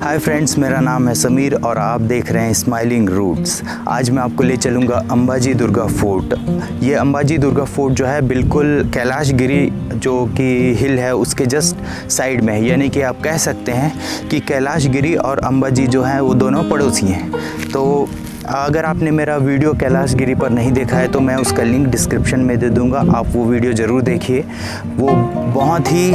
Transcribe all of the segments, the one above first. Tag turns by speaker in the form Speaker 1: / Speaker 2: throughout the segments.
Speaker 1: Hi friends, मेरा नाम है समीर और आप देख रहे हैं स्माइलिंग रूट्स। आज मैं आपको ले चलूँगा अंबाजी दुर्गा फोर्ट। ये अंबाजी दुर्गा फोर्ट जो है बिल्कुल कैलाशगिरी जो कि हिल है उसके जस्ट साइड में है, यानी कि आप कह सकते हैं कि कैलाशगिरी और अंबाजी जो है वो दोनों पड़ोसी हैं। तो अगर आपने मेरा वीडियो कैलाशगिरी पर नहीं देखा है तो मैं उसका लिंक डिस्क्रिप्शन में दे दूंगा, आप वो वीडियो ज़रूर देखिए। वो बहुत ही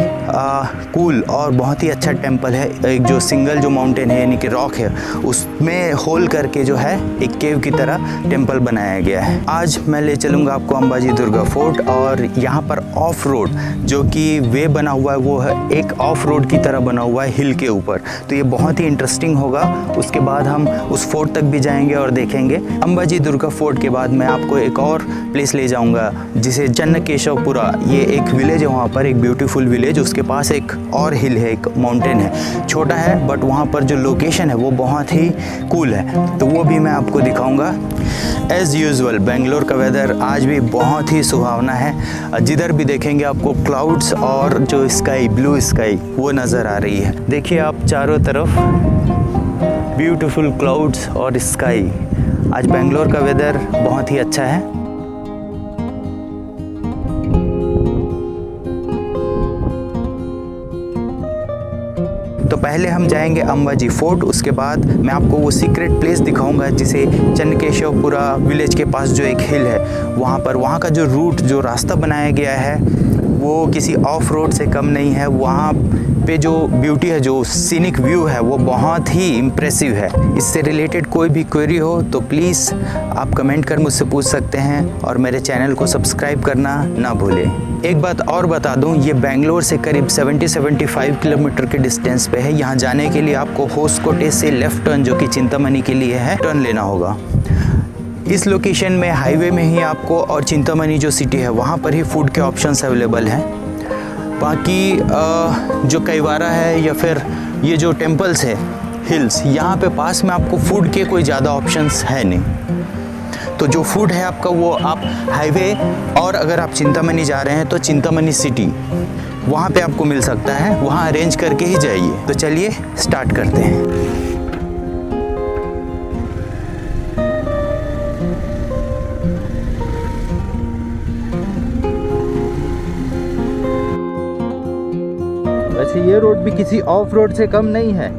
Speaker 1: कूल और बहुत ही अच्छा टेंपल है। एक जो सिंगल जो माउंटेन है यानी कि रॉक है उसमें होल करके जो है एक केव की तरह टेंपल बनाया गया है। आज मैं ले चलूँगा आपको अंबाजी दुर्गा फोर्ट और यहाँ पर ऑफ रोड जो कि वे बना हुआ है वो है एक ऑफ रोड की तरह बना हुआ है हिल के ऊपर। तो ये बहुत ही इंटरेस्टिंग होगा। उसके बाद हम उस फोर्ट तक भी जाएंगे और देखेंगे। अंबाजी दुर्गा फोर्ट के बाद मैं आपको एक और प्लेस ले जाऊंगा जिसे चन्नकेशवपुरा, ये एक विलेज है, वहाँ पर एक ब्यूटीफुल विलेज, उसके पास एक और हिल है, एक माउंटेन है, छोटा है बट वहाँ पर जो लोकेशन है वो बहुत ही कूल है, तो वो भी मैं आपको दिखाऊंगा। एज़ यूजुअल बेंगलोर का वेदर आज भी बहुत ही सुहावना है। जिधर भी देखेंगे आपको क्लाउड्स और जो स्काई, ब्लू स्काई वो नज़र आ रही है। देखिए आप चारों तरफ ब्यूटीफुल क्लाउड्स और स्काई। आज बेंगलोर का वेदर बहुत ही अच्छा है। तो पहले हम जाएंगे अंबाजी फोर्ट, उसके बाद मैं आपको वो सीक्रेट प्लेस दिखाऊंगा जिसे चन्नकेशवपुरा विलेज के पास जो एक हिल है वहाँ का जो रूट, जो रास्ता बनाया गया है वो किसी ऑफ रोड से कम नहीं है। वहाँ पे जो ब्यूटी है, जो सीनिक व्यू है वो बहुत ही इम्प्रेसिव है। इससे रिलेटेड कोई भी क्वेरी हो तो प्लीज़ आप कमेंट कर मुझसे पूछ सकते हैं और मेरे चैनल को सब्सक्राइब करना ना भूलें। एक बात और बता दूं, ये बेंगलोर से करीब 70-75 किलोमीटर के डिस्टेंस पे है। यहाँ जाने के लिए आपको होसकोटे से लेफ़्ट टर्न जो कि चिंतामणि के लिए है टर्न लेना होगा। इस लोकेशन में हाईवे में ही आपको और चिंतामणि जो सिटी है वहाँ पर ही फूड के ऑप्शंस अवेलेबल हैं। बाकी जो कैवारा है या फिर ये जो टेम्पल्स है हिल्स, यहाँ पे पास में आपको फूड के कोई ज़्यादा ऑप्शंस है नहीं। तो जो फूड है आपका वो आप हाईवे, और अगर आप चिंतामणि जा रहे हैं तो चिंतामणि सिटी वहाँ पे आपको मिल सकता है, वहाँ अरेंज करके ही जाइए। तो चलिए स्टार्ट करते हैं। वैसे ये रोड भी किसी ऑफ रोड से कम नहीं है।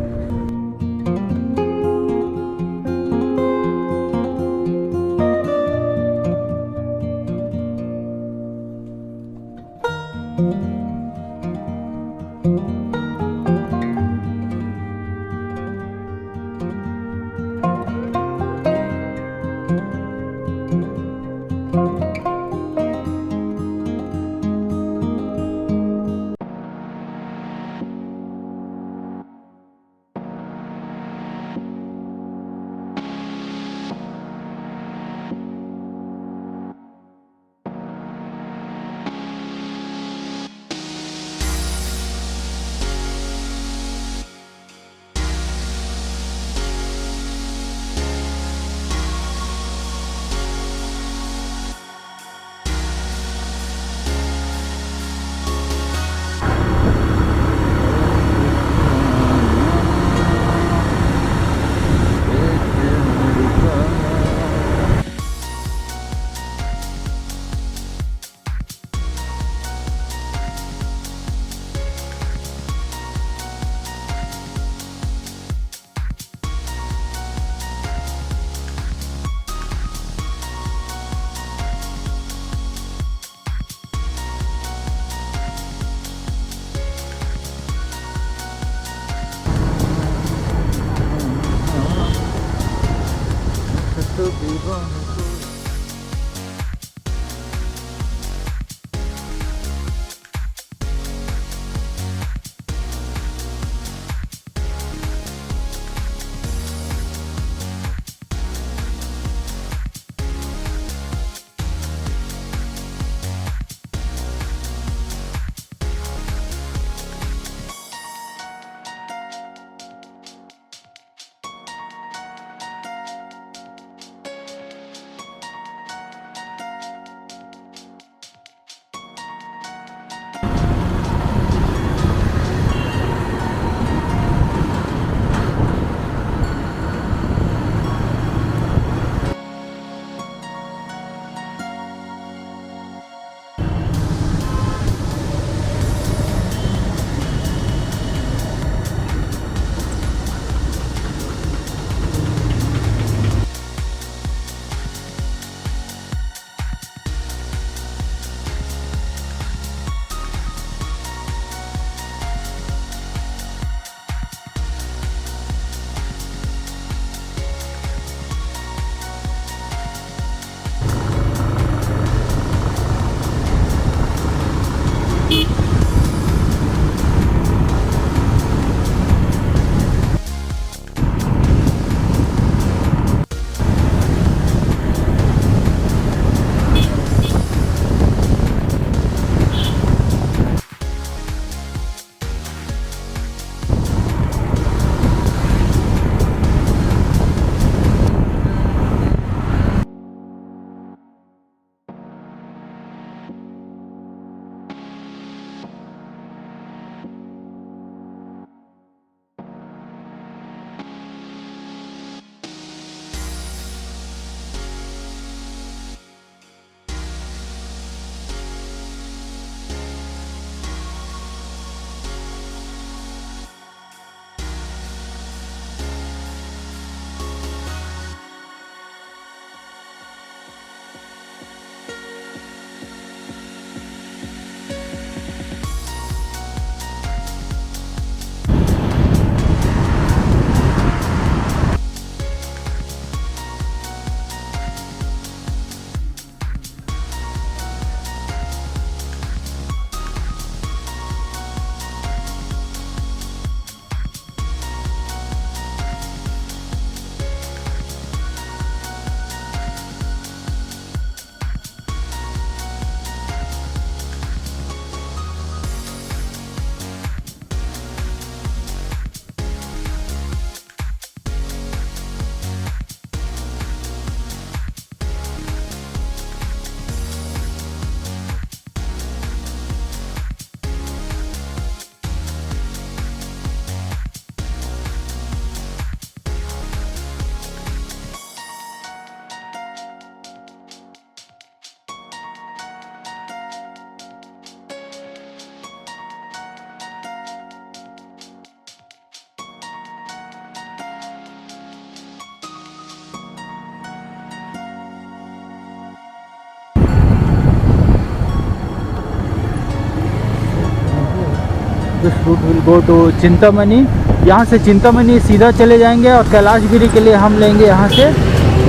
Speaker 2: Route will go to Chintamani. यहाँ से चिंतामणि सीधा चले जाएंगे और कैलाशगिरी के लिए हम लेंगे यहाँ से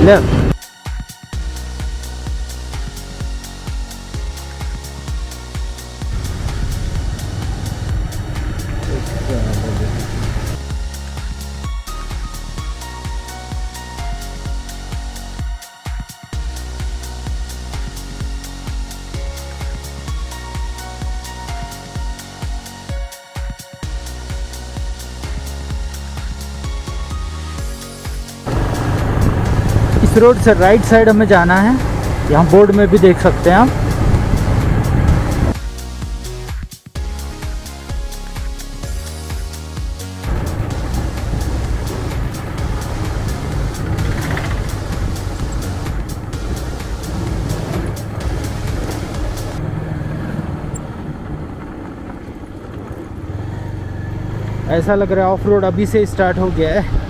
Speaker 2: लेफ्ट। इस रोड से राइट साइड हमें जाना है, यहाँ बोर्ड में भी देख सकते हैं आप। ऐसा लग रहा है ऑफ रोड अभी से स्टार्ट हो गया है।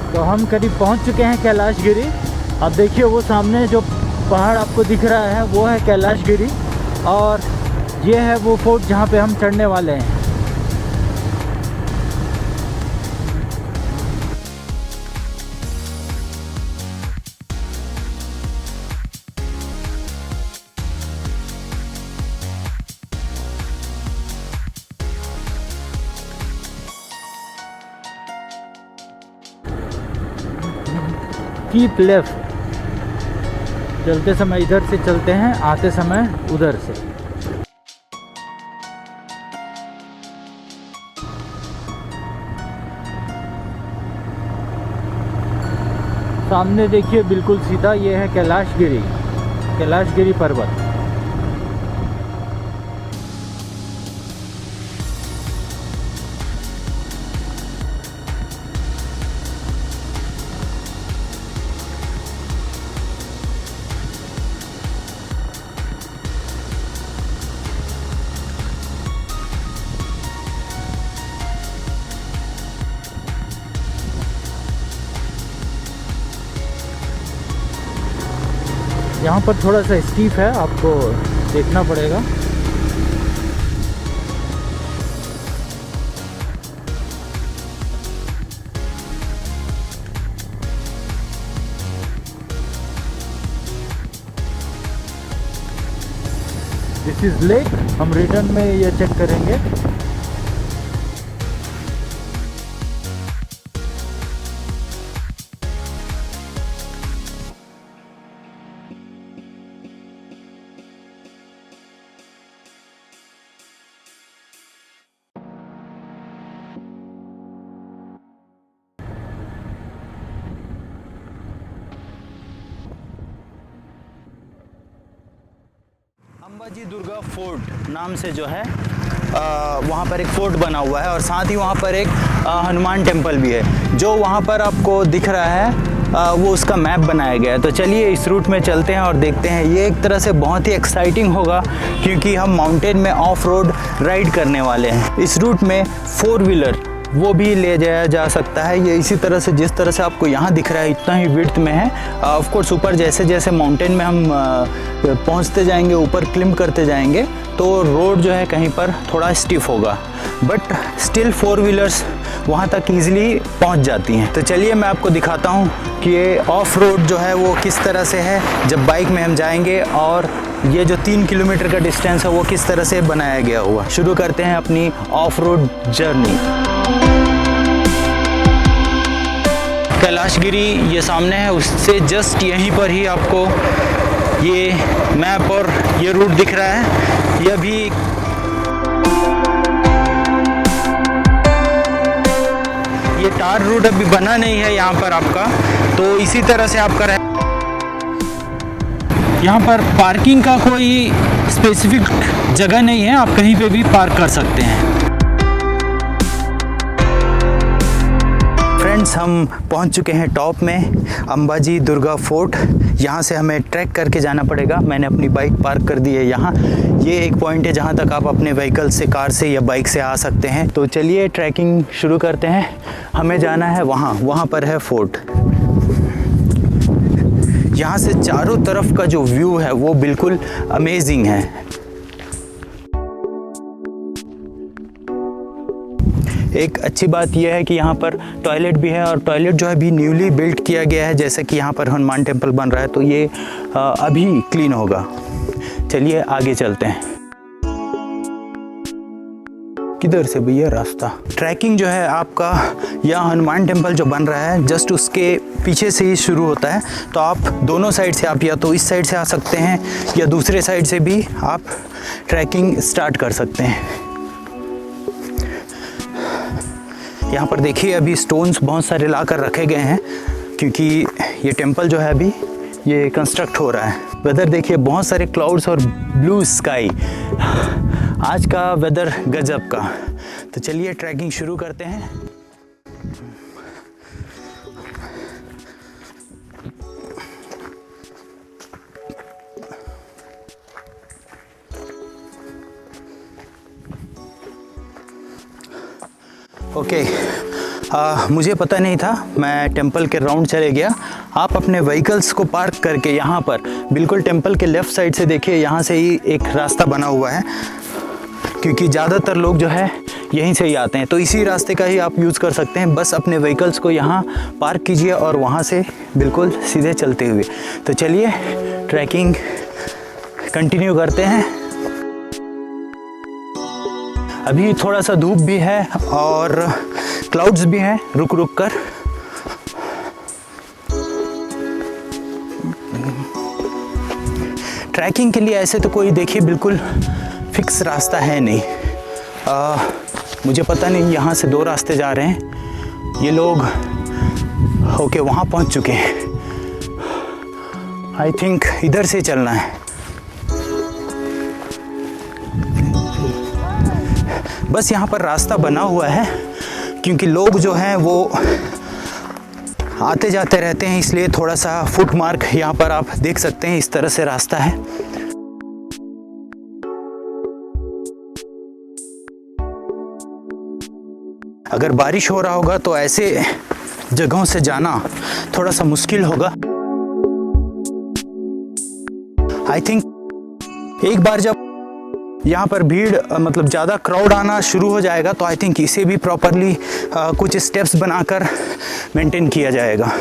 Speaker 2: तो हम करीब पहुंच चुके हैं कैलाशगिरी। अब देखिए वो सामने जो पहाड़ आपको दिख रहा है वो है कैलाशगिरी, और ये है वो फोर्ट जहां पे हम चढ़ने वाले हैं। कीप लेफ्ट, चलते समय इधर से चलते हैं, आते समय उधर से। सामने देखिए बिल्कुल सीधा ये है कैलाशगिरी, कैलाशगिरी पर्वत। यहाँ पर थोड़ा सा स्टीप है, आपको देखना पड़ेगा। दिस इज लेक, हम रिटर्न में ये चेक करेंगे।
Speaker 1: अंबाजी दुर्गा फोर्ट नाम से जो है वहाँ पर एक फोर्ट बना हुआ है, और साथ ही वहाँ पर एक हनुमान टेम्पल भी है जो वहाँ पर आपको दिख रहा है। वो उसका मैप बनाया गया है। तो चलिए इस रूट में चलते हैं और देखते हैं। ये एक तरह से बहुत ही एक्साइटिंग होगा क्योंकि हम माउंटेन में ऑफ रोड राइड करने वाले हैं। इस रूट में 4 व्हीलर वो भी ले जाया जा सकता है। ये इसी तरह से जिस तरह से आपको यहाँ दिख रहा है इतना ही विड्थ में है। ऑफ कोर्स ऊपर जैसे जैसे माउंटेन में हम पहुँचते जाएंगे, ऊपर क्लिम करते जाएंगे, तो रोड जो है कहीं पर थोड़ा स्टिफ होगा, बट स्टिल 4 व्हीलर्स वहाँ तक ईजिली पहुँच जाती हैं। तो चलिए मैं आपको दिखाता हूँ कि ये ऑफ रोड जो है वो किस तरह से है जब बाइक में हम जाएंगे, और ये जो 3 किलोमीटर का डिस्टेंस है वो किस तरह से बनाया गया हुआ। शुरू करते हैं अपनी ऑफ रोड जर्नी। कैलाशगिरी ये सामने है, उससे जस्ट यहीं पर ही आपको ये मैप और ये रूट दिख रहा है। यह भी ये टार रूट अभी बना नहीं है यहाँ पर आपका, तो इसी तरह से आपका यहाँ पर पार्किंग का कोई स्पेसिफिक जगह नहीं है, आप कहीं पे भी पार्क कर सकते हैं। फ्रेंड्स, हम पहुंच चुके हैं टॉप में, अंबाजी दुर्गा फोर्ट। यहाँ से हमें ट्रैक करके जाना पड़ेगा। मैंने अपनी बाइक पार्क कर दी है यहाँ। ये एक पॉइंट है जहाँ तक आप अपने व्हीकल से, कार से या बाइक से आ सकते हैं। तो चलिए ट्रैकिंग शुरू करते हैं। हमें जाना है वहाँ पर है फोर्ट। यहाँ से चारों तरफ का जो व्यू है वो बिल्कुल अमेजिंग है। एक अच्छी बात यह है कि यहाँ पर टॉयलेट भी है, और टॉयलेट जो है अभी न्यूली बिल्ट किया गया है। जैसे कि यहाँ पर हनुमान टेम्पल बन रहा है, तो ये अभी क्लीन होगा। चलिए आगे चलते हैं। किधर से भैया रास्ता? ट्रैकिंग जो है आपका, यह हनुमान टेम्पल जो बन रहा है जस्ट उसके पीछे से ही शुरू होता है। तो आप दोनों साइड से, आप या तो इस साइड से आ सकते हैं या दूसरे साइड से भी आप ट्रैकिंग स्टार्ट कर सकते हैं। यहाँ पर देखिए अभी स्टोन्स बहुत सारे ला कर रखे गए हैं, क्योंकि ये टेम्पल जो है अभी ये कंस्ट्रक्ट हो रहा है। वेदर देखिए, बहुत सारे क्लाउड्स और ब्लू स्काई। आज का वेदर गजब का। तो चलिए ट्रैकिंग शुरू करते हैं। ओके, मुझे पता नहीं था, मैं टेंपल के राउंड चले गया। आप अपने व्हीकल्स को पार्क करके यहाँ पर बिल्कुल टेंपल के लेफ़्ट साइड से देखिए, यहाँ से ही एक रास्ता बना हुआ है, क्योंकि ज़्यादातर लोग जो है यहीं से ही आते हैं। तो इसी रास्ते का ही आप यूज़ कर सकते हैं। बस अपने व्हीकल्स को यहाँ पार्क कीजिए और वहाँ से बिल्कुल सीधे चलते हुए। तो चलिए ट्रैकिंग कंटिन्यू करते हैं। अभी थोड़ा सा धूप भी है और क्लाउड्स भी हैं रुक रुक कर। ट्रैकिंग के लिए ऐसे तो कोई देखिए बिल्कुल फिक्स रास्ता है नहीं। मुझे पता नहीं, यहाँ से दो रास्ते जा रहे हैं। ये लोग होके वहाँ पहुँच चुके हैं। आई थिंक इधर से चलना है। बस यहाँ पर रास्ता बना हुआ है, क्योंकि लोग जो हैं वो आते जाते रहते हैं, इसलिए थोड़ा सा फुट मार्क यहाँ पर आप देख सकते हैं। इस तरह से रास्ता है। अगर बारिश हो रहा होगा तो ऐसे जगहों से जाना थोड़ा सा मुश्किल होगा। आई थिंक एक बार जब यहाँ पर भीड़ मतलब ज़्यादा क्राउड आना शुरू हो जाएगा, तो आई थिंक इसे भी प्रॉपरली कुछ स्टेप्स बनाकर मेंटेन किया जाएगा।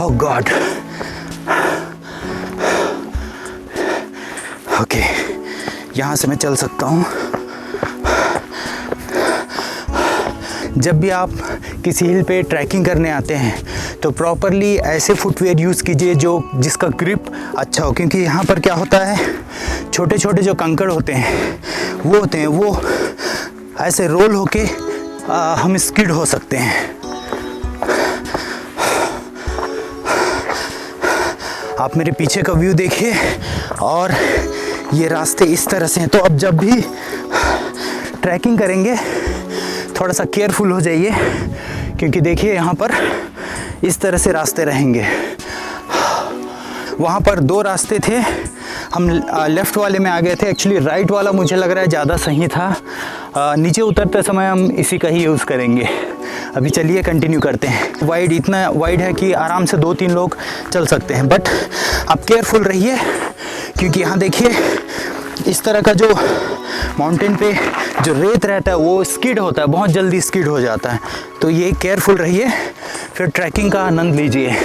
Speaker 1: ओह गॉड। ओके, यहाँ से मैं चल सकता हूँ। जब भी आप किसी हिल पे ट्रैकिंग करने आते हैं तो प्रॉपरली ऐसे फुटवेयर यूज़ कीजिए जिसका ग्रिप अच्छा हो, क्योंकि यहाँ पर क्या होता है, छोटे छोटे जो कंकड़ होते हैं वो ऐसे रोल होके हम स्किड हो सकते हैं। आप मेरे पीछे का व्यू देखिए, और ये रास्ते इस तरह से हैं। तो अब जब भी ट्रैकिंग करेंगे थोड़ा सा केयरफुल हो जाइए, क्योंकि देखिए यहाँ पर इस तरह से रास्ते रहेंगे। वहाँ पर दो रास्ते थे, हम लेफ़्ट वाले में आ गए थे। एक्चुअली राइट वाला मुझे लग रहा है ज़्यादा सही था। नीचे उतरते समय हम इसी का ही यूज़ करेंगे। अभी चलिए कंटिन्यू करते हैं। वाइड, इतना वाइड है कि आराम से 2-3 लोग चल सकते हैं, बट आप केयरफुल रहिए, क्योंकि यहाँ देखिए इस तरह का जो माउंटेन पे जो रेत रहता है वो स्किड होता है, बहुत जल्दी स्किड हो जाता है। तो ये केयरफुल रहिए, फिर ट्रैकिंग का आनंद लीजिए।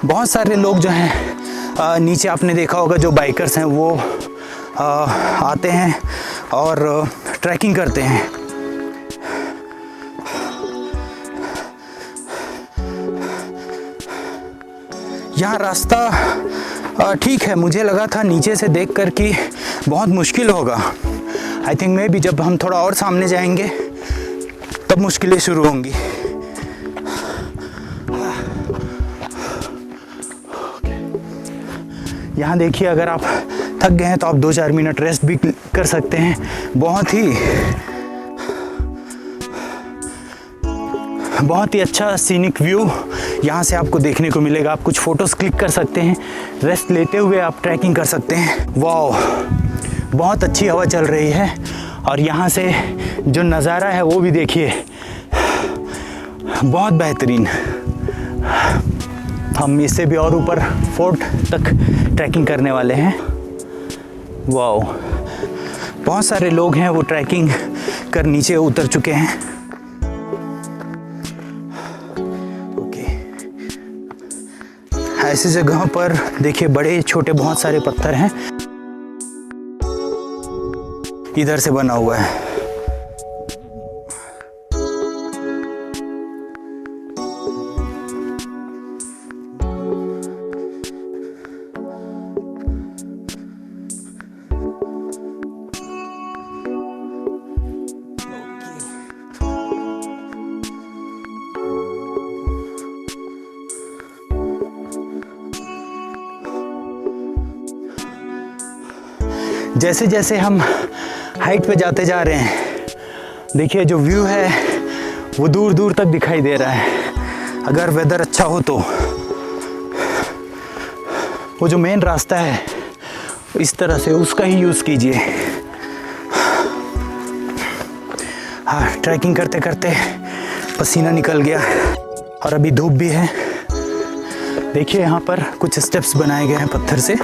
Speaker 1: बहुत सारे लोग जो हैं नीचे आपने देखा होगा जो बाइकर्स हैं वो आते हैं और ट्रैकिंग करते हैं। यहाँ रास्ता ठीक है, मुझे लगा था नीचे से देख कर कि बहुत मुश्किल होगा। आई थिंक मे भी जब हम थोड़ा और सामने जाएंगे तब मुश्किलें शुरू होंगी। यहाँ देखिए, अगर आप थक गए हैं तो आप 2-4 मिनट रेस्ट भी कर सकते हैं। बहुत ही अच्छा सीनिक व्यू यहाँ से आपको देखने को मिलेगा। आप कुछ फ़ोटोज़ क्लिक कर सकते हैं, रेस्ट लेते हुए आप ट्रैकिंग कर सकते हैं। वाह, बहुत अच्छी हवा चल रही है और यहाँ से जो नज़ारा है वो भी देखिए, बहुत बेहतरीन। हम इससे भी और ऊपर फोर्ट तक ट्रैकिंग करने वाले हैं। वाह, बहुत सारे लोग हैं वो ट्रैकिंग कर नीचे उतर चुके हैं। ओके, ऐसी जगहों पर देखिए बड़े छोटे बहुत सारे पत्थर हैं, इधर से बना हुआ है। जैसे जैसे हम हाइट पे जाते जा रहे हैं, देखिए जो व्यू है वो दूर दूर तक दिखाई दे रहा है। अगर वेदर अच्छा हो तो वो जो मेन रास्ता है इस तरह से उसका ही यूज़ कीजिए। हाँ, ट्रैकिंग करते करते पसीना निकल गया और अभी धूप भी है। देखिए यहाँ पर कुछ स्टेप्स बनाए गए हैं पत्थर से।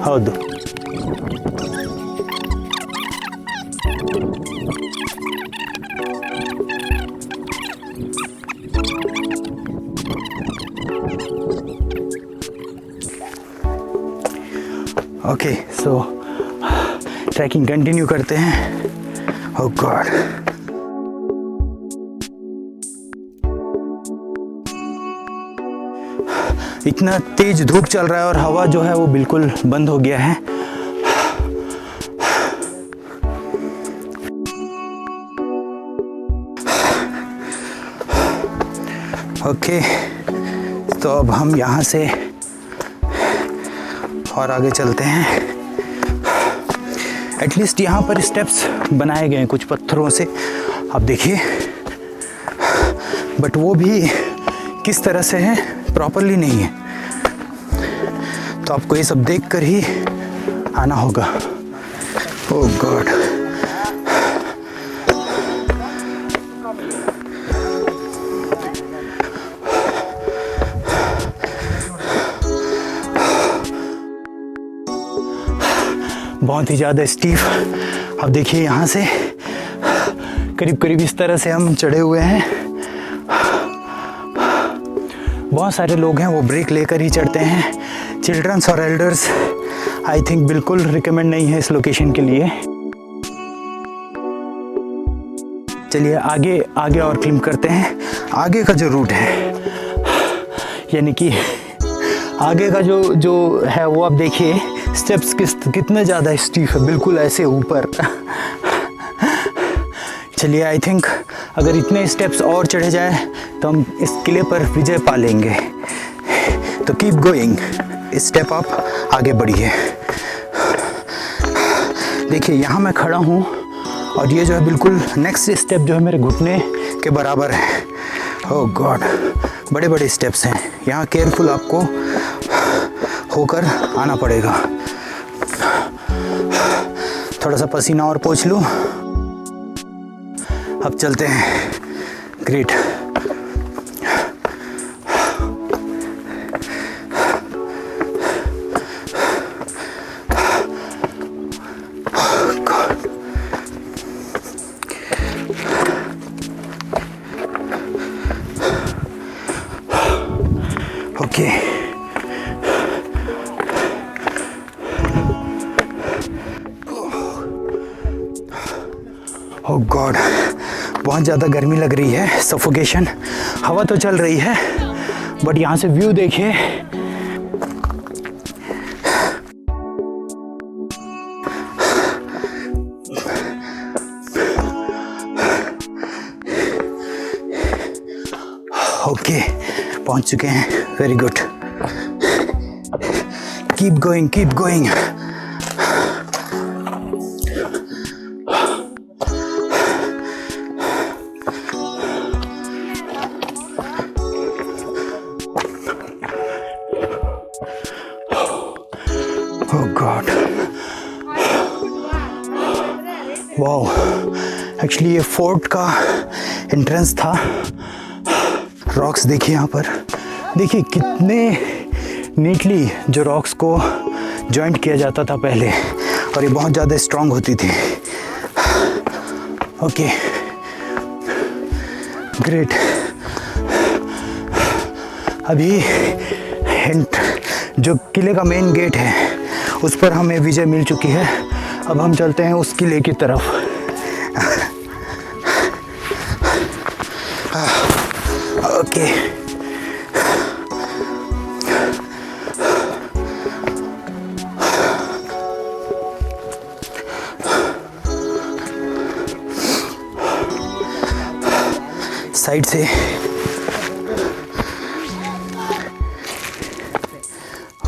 Speaker 1: ಹೌದು, ओके, सो ट्रैकिंग कंटिन्यू करते हैं। ओह गॉड, इतना तेज धूप चल रहा है और हवा जो है वो बिल्कुल बंद हो गया है। ओके, तो अब हम यहाँ से और आगे चलते हैं। एटलीस्ट यहाँ पर स्टेप्स बनाए गए हैं कुछ पत्थरों से, आप देखिए, बट वो भी किस तरह से है प्रॉपरली नहीं है, तो आपको ये सब देख कर ही आना होगा। ओह गॉड, बहुत ही ज़्यादा स्टीफ। अब देखिए यहाँ से करीब करीब इस तरह से हम चढ़े हुए हैं। बहुत सारे लोग हैं वो ब्रेक लेकर ही चढ़ते हैं। चिल्ड्रंस और एल्डर्स आई थिंक बिल्कुल रिकमेंड नहीं है इस लोकेशन के लिए। चलिए आगे आगे और क्लिम करते हैं। आगे का जो रूट है, यानी कि आगे का जो है वो आप देखिए, स्टेप्स कितने ज़्यादा स्टीफ है, बिल्कुल ऐसे ऊपर। चलिए, आई थिंक अगर इतने स्टेप्स और चढ़े जाए तो हम इस किले पर विजय पा लेंगे। तो कीप गोइंग, स्टेप अप, आगे बढ़िए। देखिए यहाँ मैं खड़ा हूँ और ये जो है बिल्कुल नेक्स्ट स्टेप जो है मेरे घुटने के बराबर है। ओह गॉड, बड़े बड़े स्टेप्स हैं, यहाँ केयरफुल आपको होकर आना पड़ेगा। थोड़ा सा पसीना और पोंछ लूँ, अब चलते हैं। ग्रेट, ओके ओह गॉड, बहुत ज़्यादा गर्मी लग रही है, सफोकेशन। हवा तो चल रही है बट यहाँ से व्यू देखिए। ओके पहुँच चुके हैं, very good. Keep going, keep going. Oh God! Wow, actually ये फोर्ट का एंट्रेंस था। रॉक्स देखिए यहाँ पर, देखिए कितने नीटली जो रॉक्स को जॉइंट किया जाता था पहले, और ये बहुत ज़्यादा स्ट्रॉन्ग होती थी। Okay great. अभी जो किले का मेन गेट है उस पर हमें विजय मिल चुकी है। अब हम चलते हैं उस किले की तरफ। ओके साइड से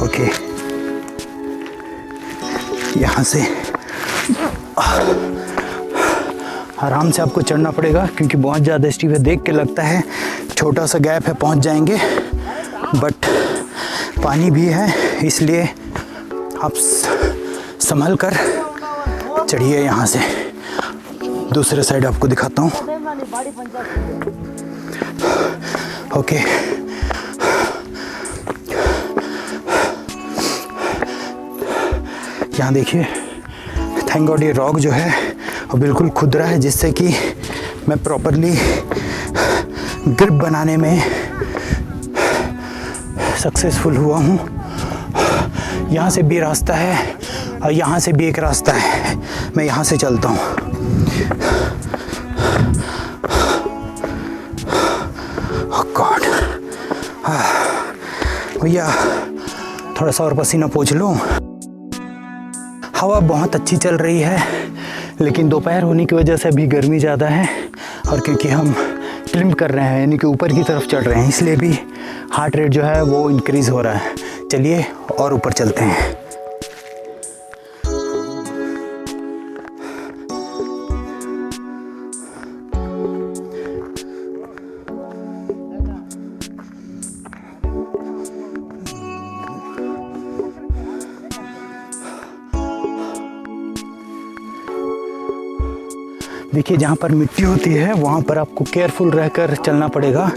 Speaker 1: ओके यहाँ से आराम से आपको चढ़ना पड़ेगा क्योंकि बहुत ज़्यादा स्टीप है। देख के लगता है छोटा सा गैप है, पहुँच जाएंगे, बट पानी भी है, इसलिए आप संभल कर चढ़िए। यहाँ से दूसरे साइड आपको दिखाता हूँ। ओके यहाँ देखिए, थैंक गॉड ये रॉक जो है वो बिल्कुल खुदरा है, जिससे कि मैं प्रॉपरली ग्रिप बनाने में सक्सेसफुल हुआ हूँ। यहाँ से भी रास्ता है और यहाँ से भी एक रास्ता है, मैं यहाँ से चलता हूँ। ओह गॉड, भैया थोड़ा सा और पसीना पोंछ लूँ। हवा बहुत अच्छी चल रही है, लेकिन दोपहर होने की वजह से अभी गर्मी ज़्यादा है, और क्योंकि हम क्लिंब कर रहे हैं यानी कि ऊपर की तरफ चढ़ रहे हैं, इसलिए भी हार्ट रेट जो है वो इंक्रीज़ हो रहा है। चलिए और ऊपर चलते हैं। देखिए जहाँ पर मिट्टी होती है वहाँ पर आपको केयरफुल रहकर चलना पड़ेगा,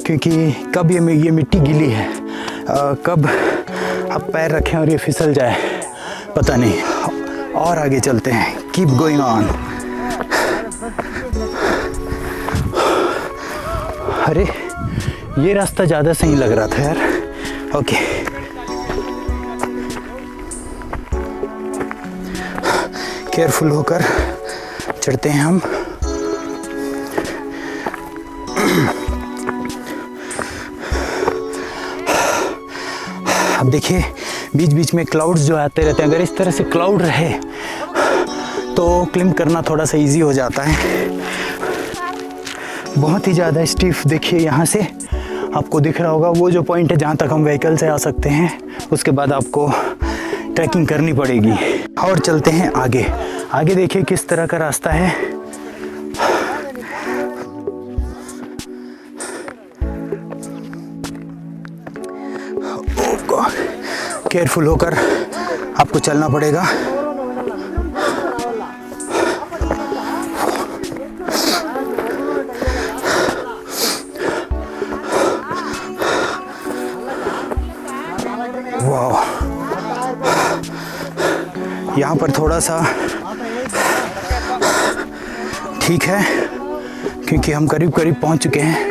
Speaker 1: क्योंकि कब ये मिट्टी गीली है, कब आप पैर रखें और ये फिसल जाए पता नहीं। और आगे चलते हैं, कीप गोइंग ऑन। अरे ये रास्ता ज़्यादा सही लग रहा था यार। ओके केयरफुल होकर चढ़ते हैं हम। अब देखिए बीच बीच में क्लाउड्स जो आते रहते हैं, अगर इस तरह से क्लाउड रहे तो क्लिंब करना थोड़ा सा इजी हो जाता है। बहुत ही ज़्यादा स्टीफ देखिए, यहाँ से आपको दिख रहा होगा वो जो पॉइंट है जहाँ तक हम व्हीकल से आ सकते हैं, उसके बाद आपको ट्रैकिंग करनी पड़ेगी। और चलते हैं आगे। आगे देखिए किस तरह का रास्ता है। केयरफुल होकर आपको चलना पड़ेगा। वाह, यहाँ पर थोड़ा सा ठीक है क्योंकि हम करीब करीब पहुँच चुके हैं।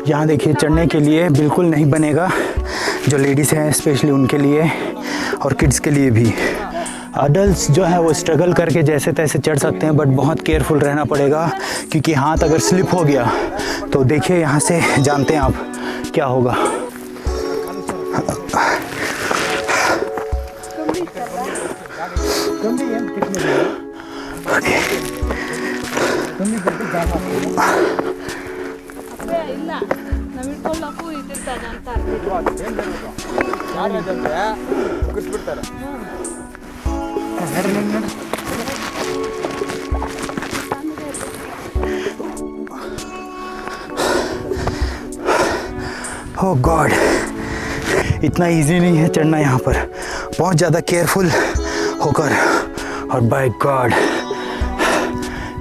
Speaker 1: यहाँ देखिए चढ़ने के लिए बिल्कुल नहीं बनेगा, जो लेडीज़ हैं स्पेशली उनके लिए और किड्स के लिए भी। अडल्ट्स जो है वो स्ट्रगल करके जैसे तैसे चढ़ सकते हैं, बट बहुत केयरफुल रहना पड़ेगा क्योंकि हाथ अगर स्लिप हो गया तो देखिए यहाँ से जानते हैं आप क्या होगा। ओह गॉड, इतना इजी नहीं है चढ़ना यहाँ पर, बहुत ज़्यादा केयरफुल होकर। और बाय गॉड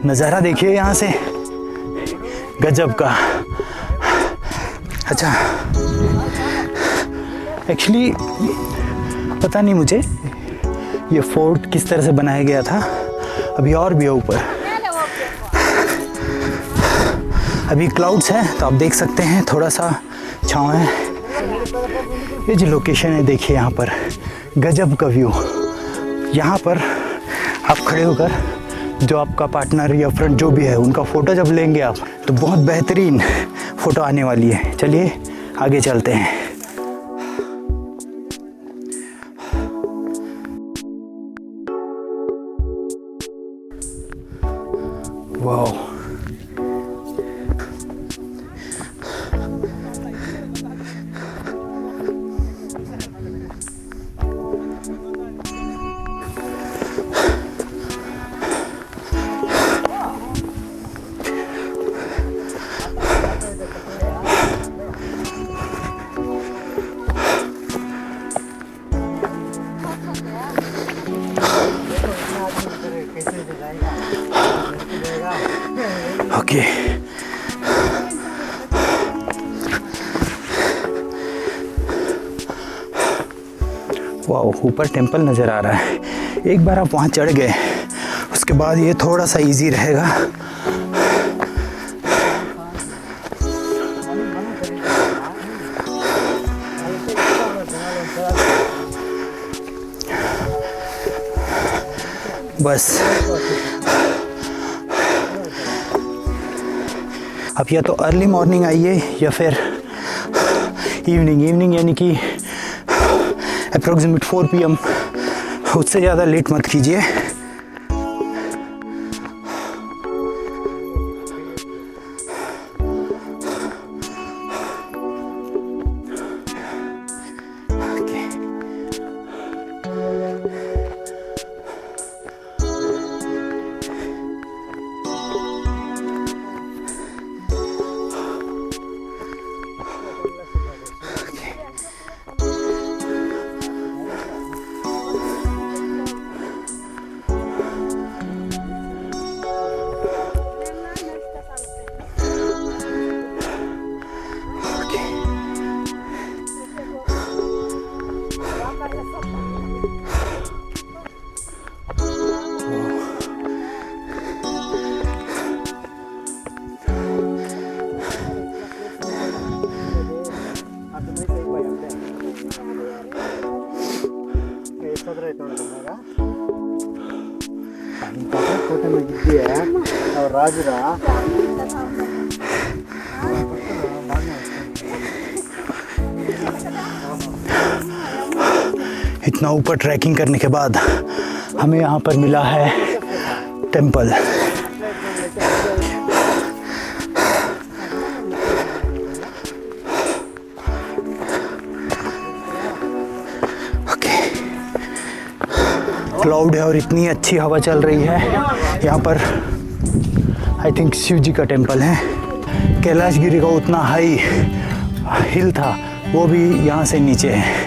Speaker 1: नज़ारा देखिए यहाँ से, गजब का। अच्छा एक्चुअली पता नहीं मुझे ये फोर्ट किस तरह से बनाया गया था, अभी और भी है ऊपर। अभी क्लाउड्स हैं तो आप देख सकते हैं, थोड़ा सा छाँव है। ये जो लोकेशन है देखिए यहाँ पर, गजब का व्यू। यहाँ पर आप खड़े होकर जो आपका पार्टनर या फ्रेंड जो भी है उनका फ़ोटो जब लेंगे आप, तो बहुत बेहतरीन फ़ोटो आने वाली है। चलिए आगे चलते हैं। वाओ, ओके वाओ, ऊपर टेंपल नज़र आ रहा है। एक बार आप वहाँ चढ़ गए उसके बाद ये थोड़ा सा इजी रहेगा। बस आप या तो अर्ली मॉर्निंग आइए या फिर इवनिंग यानी कि अप्रोक्सीमेट 4 PM, उससे ज़्यादा लेट मत कीजिए।
Speaker 2: और राजरा
Speaker 1: इतना ऊपर ट्रैकिंग करने के बाद हमें यहाँ पर मिला है टेंपल। ओके, क्लाउड है और इतनी अच्छी हवा चल रही है यहाँ पर। आई थिंक शिव जी का टेंपल है। कैलाश गिरी का उतना हाई हिल था वो भी यहाँ से नीचे है।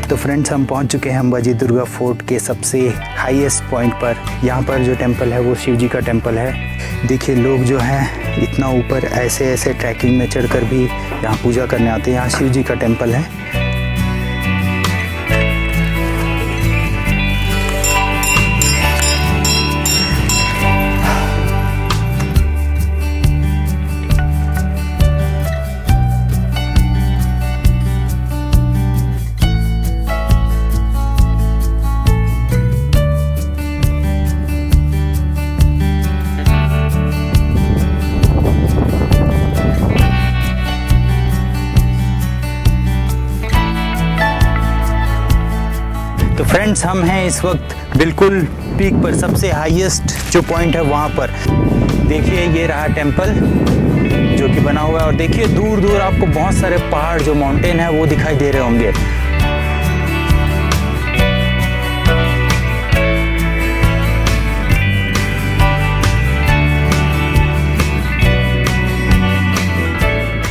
Speaker 1: तो फ्रेंड्स, हम पहुंच चुके हैं अंबाजी दुर्गा फोर्ट के सबसे हाईएस्ट पॉइंट पर। यहाँ पर जो टेंपल है वो शिव जी का टेंपल है। देखिए लोग जो हैं इतना ऊपर ऐसे ऐसे ट्रैकिंग में चढ़कर भी यहाँ पूजा करने आते हैं। यहाँ शिव जी का टेम्पल है। तो फ्रेंड्स, हम हैं इस वक्त बिल्कुल पीक पर, सबसे हाईएस्ट जो पॉइंट है वहाँ पर। देखिए ये रहा टेम्पल जो कि बना हुआ है, और देखिए दूर दूर आपको बहुत सारे पहाड़ जो माउंटेन है वो दिखाई दे रहे होंगे।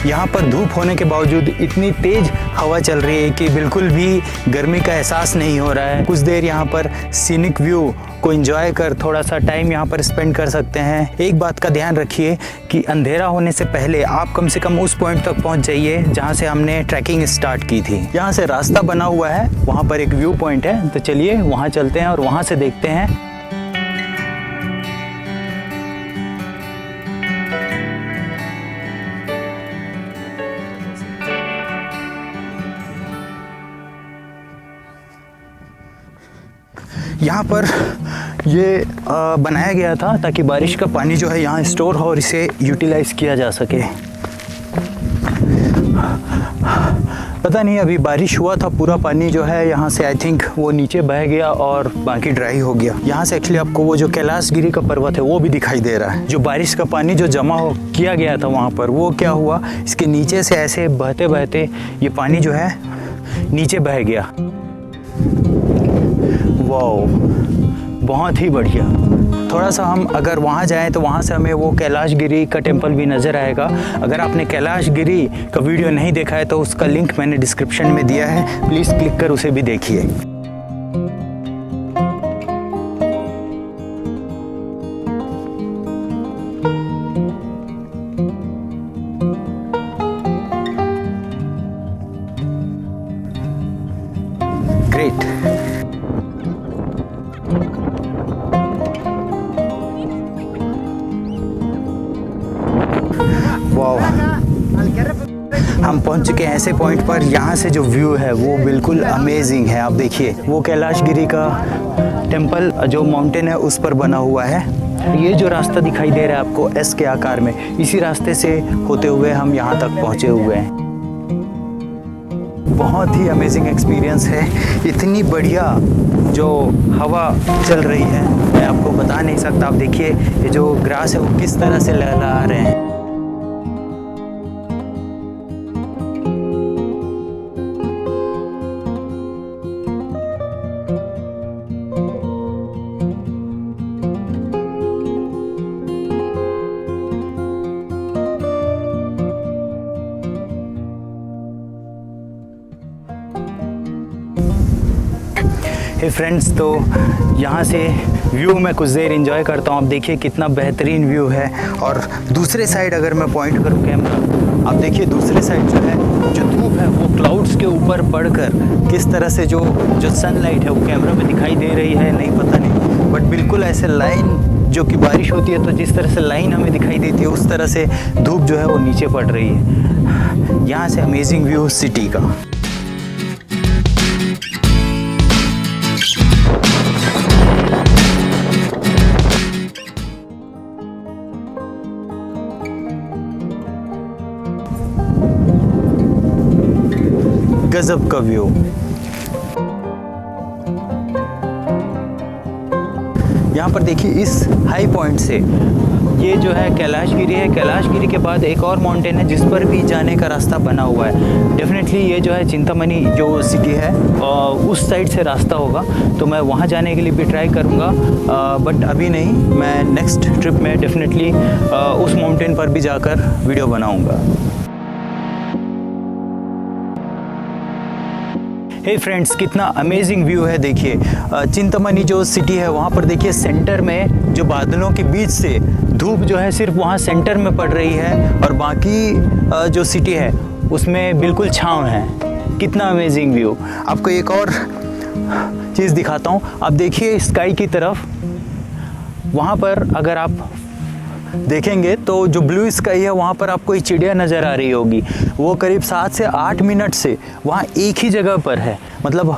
Speaker 1: यहाँ पर धूप होने के बावजूद इतनी तेज हवा चल रही है कि बिल्कुल भी गर्मी का एहसास नहीं हो रहा है। कुछ देर यहाँ पर सीनिक व्यू को एंजॉय कर थोड़ा सा टाइम यहाँ पर स्पेंड कर सकते हैं। एक बात का ध्यान रखिए कि अंधेरा होने से पहले आप कम से कम उस पॉइंट तक पहुँच जाइए जहाँ से हमने ट्रैकिंग स्टार्ट की थी। यहाँ से रास्ता बना हुआ है, वहाँ पर एक व्यू पॉइंट है, तो चलिए वहाँ चलते हैं और वहाँ से देखते हैं। यहाँ पर ये बनाया गया था ताकि बारिश का पानी जो है यहाँ स्टोर हो और इसे यूटिलाइज किया जा सके। पता नहीं, अभी बारिश हुआ था, पूरा पानी जो है यहाँ से आई थिंक वो नीचे बह गया और बाकी ड्राई हो गया। यहाँ से एक्चुअली आपको वो जो कैलाश गिरी का पर्वत है वो भी दिखाई दे रहा है। जो बारिश का पानी जो जमा हो किया गया था वहाँ पर, वो क्या हुआ, इसके नीचे से ऐसे बहते बहते ये पानी जो है नीचे बह गया। वाओ, बहुत ही बढ़िया। थोड़ा सा हम अगर वहाँ जाएं तो वहाँ से हमें वो कैलाश गिरी का टेम्पल भी नज़र आएगा। अगर आपने कैलाश गिरी का वीडियो नहीं देखा है तो उसका लिंक मैंने डिस्क्रिप्शन में दिया है, प्लीज़ क्लिक कर उसे भी देखिए। ग्रेट। हम पहुंच चुके हैं ऐसे पॉइंट पर, यहाँ से जो व्यू है वो बिल्कुल अमेजिंग है। आप देखिए वो कैलाश गिरी का टेम्पल जो माउंटेन है उस पर बना हुआ है। ये जो रास्ता दिखाई दे रहा है आपको एस के आकार में, इसी रास्ते से होते हुए हम यहाँ तक पहुँचे हुए हैं। बहुत ही अमेजिंग एक्सपीरियंस है। इतनी बढ़िया जो हवा चल रही है मैं आपको बता नहीं सकता। आप देखिए ये जो ग्रास है वो किस तरह से लहरा रहे हैं। हे फ्रेंड्स, तो यहाँ से व्यू मैं कुछ देर एंजॉय करता हूँ। आप देखिए कितना बेहतरीन व्यू है। और दूसरे साइड अगर मैं पॉइंट करूँ कैमरा, आप देखिए दूसरे साइड जो है जो धूप है वो क्लाउड्स के ऊपर पड़कर किस तरह से जो सनलाइट है वो कैमरा में दिखाई दे रही है, नहीं पता नहीं, बट बिल्कुल ऐसे लाइन जो कि बारिश होती है तो जिस तरह से लाइन हमें दिखाई देती है उस तरह से धूप जो है वो नीचे पड़ रही है। यहाँ से अमेजिंग व्यू सिटी का। गजब का व्यू। यहाँ पर देखिए इस हाई पॉइंट से ये जो है कैलाश गिरी है। कैलाश गिरी के बाद एक और माउंटेन है जिस पर भी जाने का रास्ता बना हुआ है। डेफिनेटली ये जो है चिंतामणि जो सिटी है उस साइड से रास्ता होगा, तो मैं वहाँ जाने के लिए भी ट्राई करूँगा, बट अभी नहीं। मैं नेक्स्ट ट्रिप में डेफिनेटली उस माउंटेन पर भी जाकर वीडियो बनाऊँगा। हे फ्रेंड्स, कितना अमेजिंग व्यू है। देखिए चिंतामणि जो सिटी है वहाँ पर देखिए सेंटर में जो बादलों के बीच से धूप जो है सिर्फ वहाँ सेंटर में पड़ रही है और बाकी जो सिटी है उसमें बिल्कुल छाँव है। कितना अमेजिंग व्यू। आपको एक और चीज़ दिखाता हूँ। आप देखिए स्काई की तरफ, वहाँ पर अगर आप देखेंगे तो जो ब्लू स्काई है वहाँ पर आपको एक चिड़िया नज़र आ रही होगी। वो करीब 7 से 8 मिनट से वहाँ एक ही जगह पर है। मतलब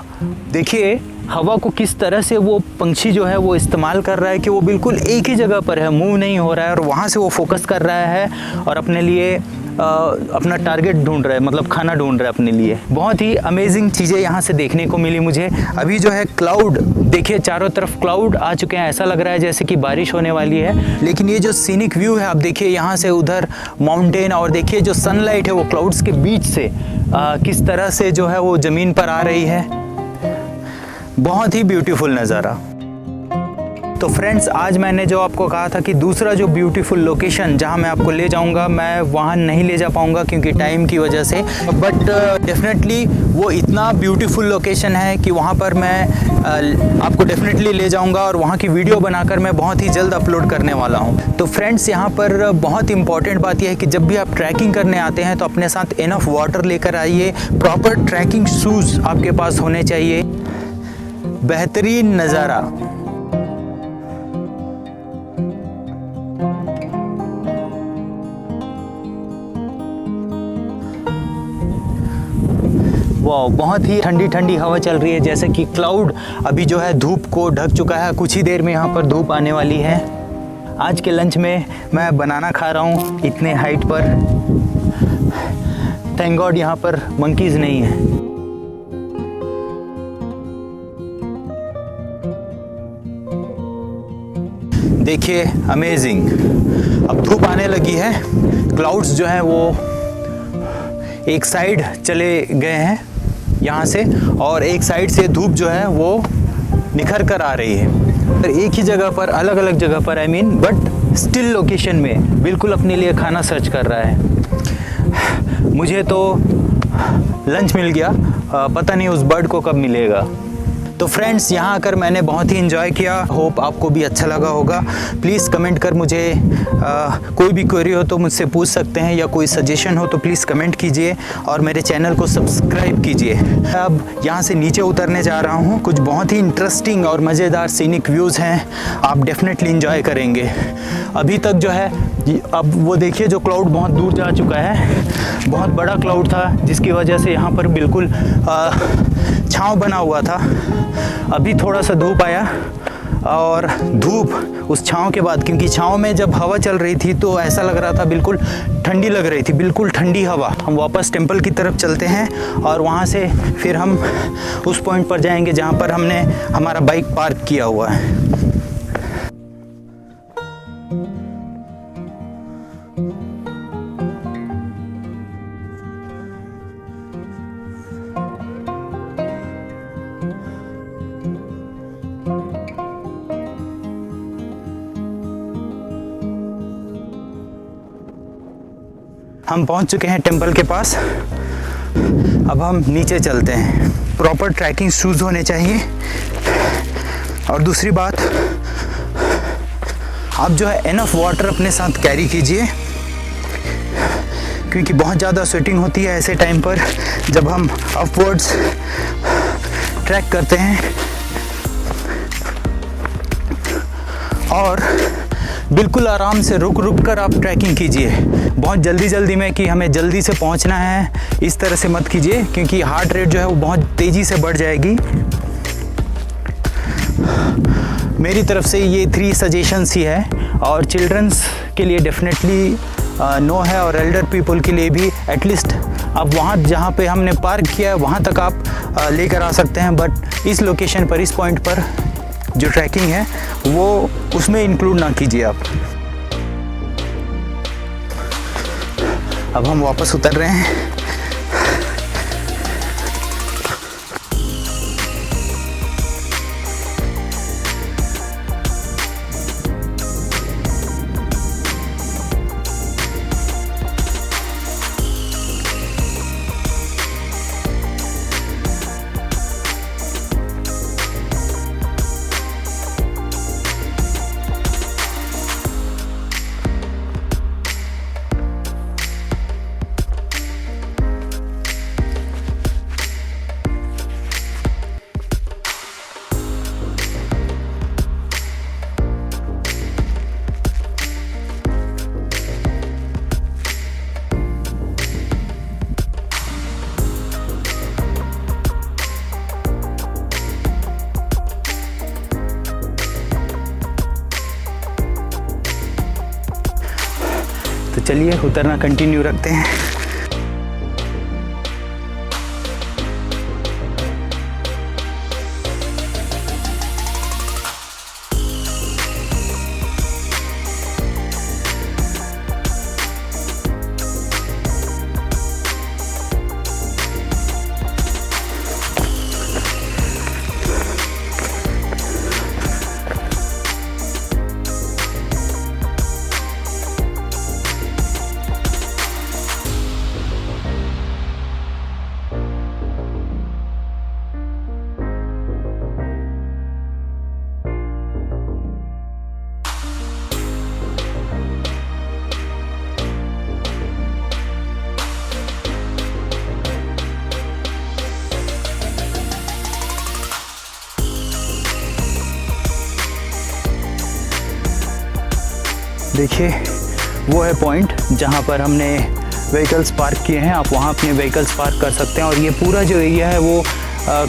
Speaker 1: देखिए हवा को किस तरह से वो पंछी जो है वो इस्तेमाल कर रहा है कि वो बिल्कुल एक ही जगह पर है, मूव नहीं हो रहा है और वहाँ से वो फोकस कर रहा है और अपने लिए अपना टारगेट ढूंढ रहा है, मतलब खाना ढूंढ रहा है अपने लिए। बहुत ही अमेजिंग चीज़ें यहाँ से देखने को मिली मुझे। अभी जो है क्लाउड देखिए, चारों तरफ क्लाउड आ चुके हैं, ऐसा लग रहा है जैसे कि बारिश होने वाली है। लेकिन ये जो सीनिक व्यू है आप देखिए, यहाँ से उधर माउंटेन और देखिए जो सनलाइट है वो क्लाउड्स के बीच से किस तरह से जो है वो ज़मीन पर आ रही है। बहुत ही ब्यूटीफुल नज़ारा। तो फ्रेंड्स, आज मैंने जो आपको कहा था कि दूसरा जो ब्यूटीफुल लोकेशन जहां मैं आपको ले जाऊंगा, मैं वहां नहीं ले जा पाऊंगा क्योंकि टाइम की वजह से, बट डेफिनेटली वो इतना ब्यूटीफुल लोकेशन है कि वहां पर मैं आपको डेफिनेटली ले जाऊंगा और वहां की वीडियो बनाकर मैं बहुत ही जल्द अपलोड करने वाला हूं। तो फ्रेंड्स, यहां पर बहुत इंपॉर्टेंट बात यह है कि जब भी आप ट्रैकिंग करने आते हैं तो अपने साथ इनफ वाटर लेकर आइए। प्रॉपर ट्रैकिंग शूज़ आपके पास होने चाहिए। बेहतरीन नज़ारा। वाह, बहुत ही ठंडी ठंडी हवा चल रही है, जैसे कि क्लाउड अभी जो है धूप को ढक चुका है। कुछ ही देर में यहाँ पर धूप आने वाली है। आज के लंच में मैं बनाना खा रहा हूँ इतने हाइट पर। थैंक गॉड यहाँ पर मंकीज़ नहीं है। देखिए अमेजिंग। अब धूप आने लगी है, क्लाउड्स जो है वो एक साइड चले गए हैं यहाँ से और एक साइड से धूप जो है वो निखर कर आ रही है। पर एक ही जगह पर, अलग अलग जगह पर बट स्टिल लोकेशन में बिल्कुल अपने लिए खाना सर्च कर रहा है। मुझे तो लंच मिल गया, पता नहीं उस बर्ड को कब मिलेगा। तो फ्रेंड्स, यहाँ आकर मैंने बहुत ही इन्जॉय किया। होप आपको भी अच्छा लगा होगा। प्लीज़ कमेंट कर मुझे कोई भी क्वेरी हो तो मुझसे पूछ सकते हैं, या कोई सजेशन हो तो प्लीज़ कमेंट कीजिए और मेरे चैनल को सब्सक्राइब कीजिए। अब यहाँ से नीचे उतरने जा रहा हूँ। कुछ बहुत ही इंटरेस्टिंग और मज़ेदार सीनिक व्यूज़ हैं, आप डेफिनेटली इन्जॉय करेंगे। अभी तक जो है, अब वो देखिए जो क्लाउड बहुत दूर जा चुका है, बहुत बड़ा क्लाउड था जिसकी वजह से यहाँ पर बिल्कुल छाँव बना हुआ था। अभी थोड़ा सा धूप आया और धूप उस छाँव के बाद, क्योंकि छाँव में जब हवा चल रही थी तो ऐसा लग रहा था बिल्कुल ठंडी लग रही थी, बिल्कुल ठंडी हवा। हम वापस टेंपल की तरफ चलते हैं और वहाँ से फिर हम उस पॉइंट पर जाएंगे जहाँ पर हमने हमारा बाइक पार्क किया हुआ है। हम पहुंच चुके हैं टेंपल के पास। अब हम नीचे चलते हैं। प्रॉपर ट्रैकिंग शूज़ होने चाहिए। और दूसरी बात, आप जो है इनफ वाटर अपने साथ कैरी कीजिए, क्योंकि बहुत ज़्यादा स्वेटिंग होती है ऐसे टाइम पर जब हम अपवर्ड्स ट्रैक करते हैं। और बिल्कुल आराम से रुक रुक कर आप ट्रैकिंग कीजिए। बहुत जल्दी में कि हमें जल्दी से पहुंचना है, इस तरह से मत कीजिए, क्योंकि हार्ट रेट जो है वो बहुत तेज़ी से बढ़ जाएगी। मेरी तरफ से ये 3 सजेशंस ही है, और चिल्ड्रंस के लिए डेफिनेटली नो है, और एल्डर पीपल के लिए भी एटलीस्ट आप वहाँ जहाँ पे हमने पार्क किया है वहाँ तक आप लेकर आ सकते हैं। बट इस लोकेशन पर, इस पॉइंट पर जो ट्रैकिंग है वो उसमें इंक्लूड ना कीजिए आप। अब हम वापस उतर रहे हैं। तो चलिए उतरना कंटिन्यू रखते हैं। देखिए वो है पॉइंट जहाँ पर हमने व्हीकल्स पार्क किए हैं। आप वहाँ अपने व्हीकल्स पार्क कर सकते हैं और ये पूरा जो एरिया है वो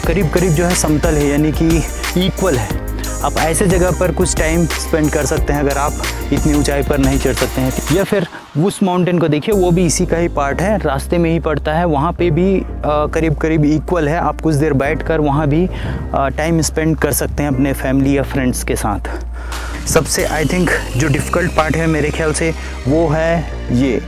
Speaker 1: करीब करीब जो है समतल है, यानी कि इक्वल है। आप ऐसे जगह पर कुछ टाइम स्पेंड कर सकते हैं अगर आप इतनी ऊंचाई पर नहीं चढ़ सकते हैं। या फिर उस माउंटेन को देखिए, वो भी इसी का ही पार्ट है, रास्ते में ही पड़ता है। वहाँ पे भी करीब करीब इक्वल है। आप कुछ देर बैठकर वहाँ भी टाइम स्पेंड कर सकते हैं अपने फैमिली या फ्रेंड्स के साथ। सबसे आई थिंक जो डिफ़िकल्ट पार्ट है मेरे ख्याल से वो है ये,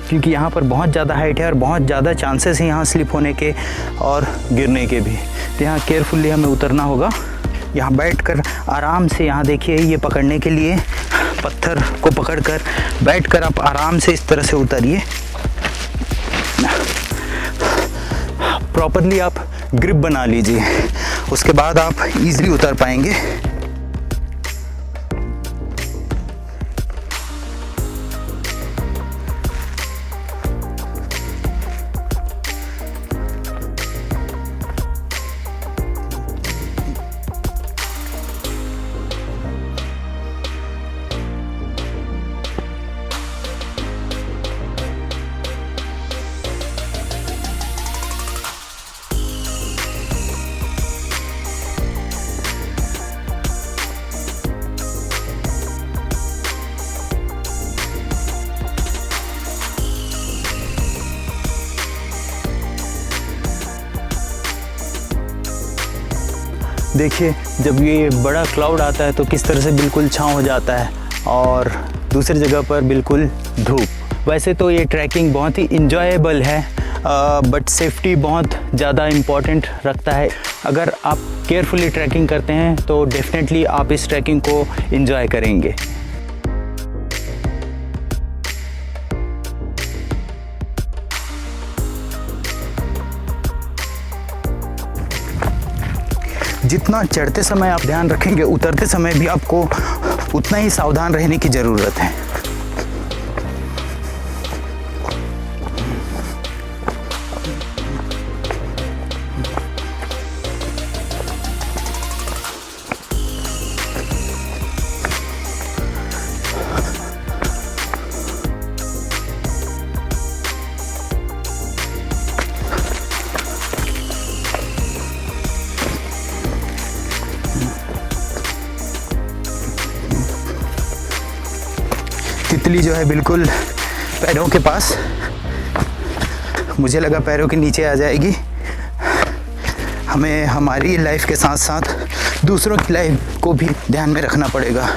Speaker 1: क्योंकि यहाँ पर बहुत ज़्यादा हाइट है और बहुत ज़्यादा चांसेस हैं यहाँ स्लिप होने के और गिरने के भी। तो यहाँ केयरफुली हमें उतरना होगा। यहाँ बैठकर आराम से, यहाँ देखिए ये पकड़ने के लिए पत्थर को पकड़कर बैठकर आप आराम से इस तरह से उतरिए। प्रॉपरली आप ग्रिप बना लीजिए, उसके बाद आप इजीली उतर पाएंगे। देखिए जब ये बड़ा क्लाउड आता है तो किस तरह से बिल्कुल छाँव हो जाता है और दूसरी जगह पर बिल्कुल धूप। वैसे तो ये ट्रैकिंग बहुत ही इंजॉयबल है, बट सेफ्टी बहुत ज़्यादा इम्पॉर्टेंट रखता है। अगर आप केयरफुली ट्रैकिंग करते हैं तो डेफिनेटली आप इस ट्रैकिंग को इंजॉय करेंगे। जितना चढ़ते समय आप ध्यान रखेंगे, उतरते समय भी आपको उतना ही सावधान रहने की ज़रूरत है। तितली जो है बिल्कुल पैरों के पास, मुझे लगा पैरों के नीचे आ जाएगी। हमें हमारी लाइफ के साथ साथ दूसरों की लाइफ को भी ध्यान में रखना पड़ेगा।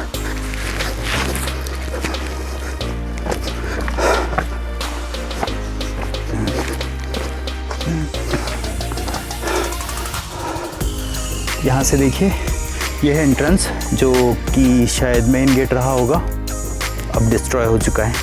Speaker 1: यहाँ से देखिए ये है एंट्रेंस, जो कि शायद मेन गेट रहा होगा, अब डिस्ट्रॉय हो चुका है।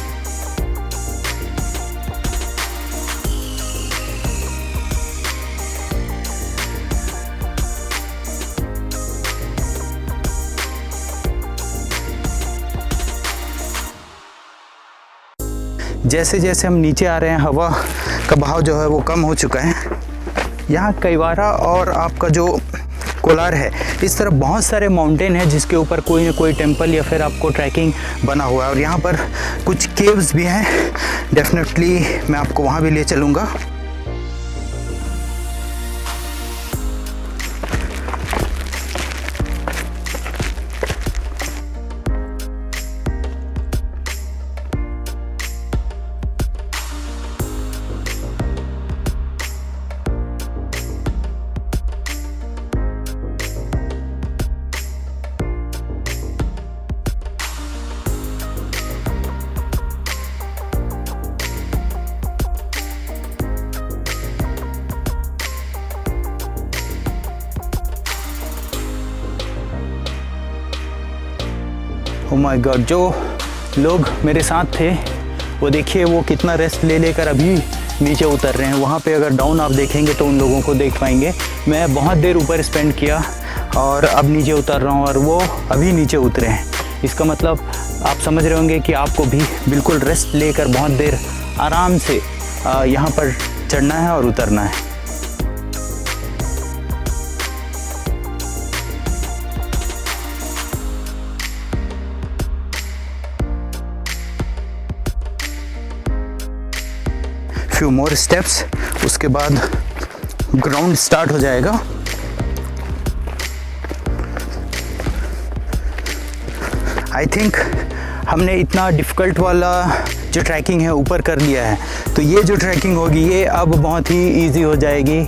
Speaker 1: जैसे जैसे हम नीचे आ रहे हैं हवा का बहाव जो है वो कम हो चुका है। यहाँ कैवारा और आपका जो कोलार है, इस तरह बहुत सारे माउंटेन हैं जिसके ऊपर कोई ना कोई टेंपल या फिर आपको ट्रैकिंग बना हुआ है। और यहाँ पर कुछ केव्स भी हैं, डेफिनेटली मैं आपको वहाँ भी ले चलूँगा। ओ माय गॉड, जो लोग मेरे साथ थे वो देखिए वो कितना रेस्ट ले लेकर अभी नीचे उतर रहे हैं। वहाँ पे अगर डाउन आप देखेंगे तो उन लोगों को देख पाएंगे। मैं बहुत देर ऊपर स्पेंड किया और अब नीचे उतर रहा हूँ और वो अभी नीचे उतरे हैं। इसका मतलब आप समझ रहे होंगे कि आपको भी बिल्कुल रेस्ट लेकर बहुत देर आराम से यहाँ पर चढ़ना है और उतरना है। फ्यू मोर स्टेप्स, उसके बाद ग्राउंड स्टार्ट हो जाएगा। आई थिंक हमने इतना डिफ़िकल्ट वाला जो ट्रैकिंग है ऊपर कर लिया है, तो ये जो ट्रैकिंग होगी ये अब बहुत ही इजी हो जाएगी।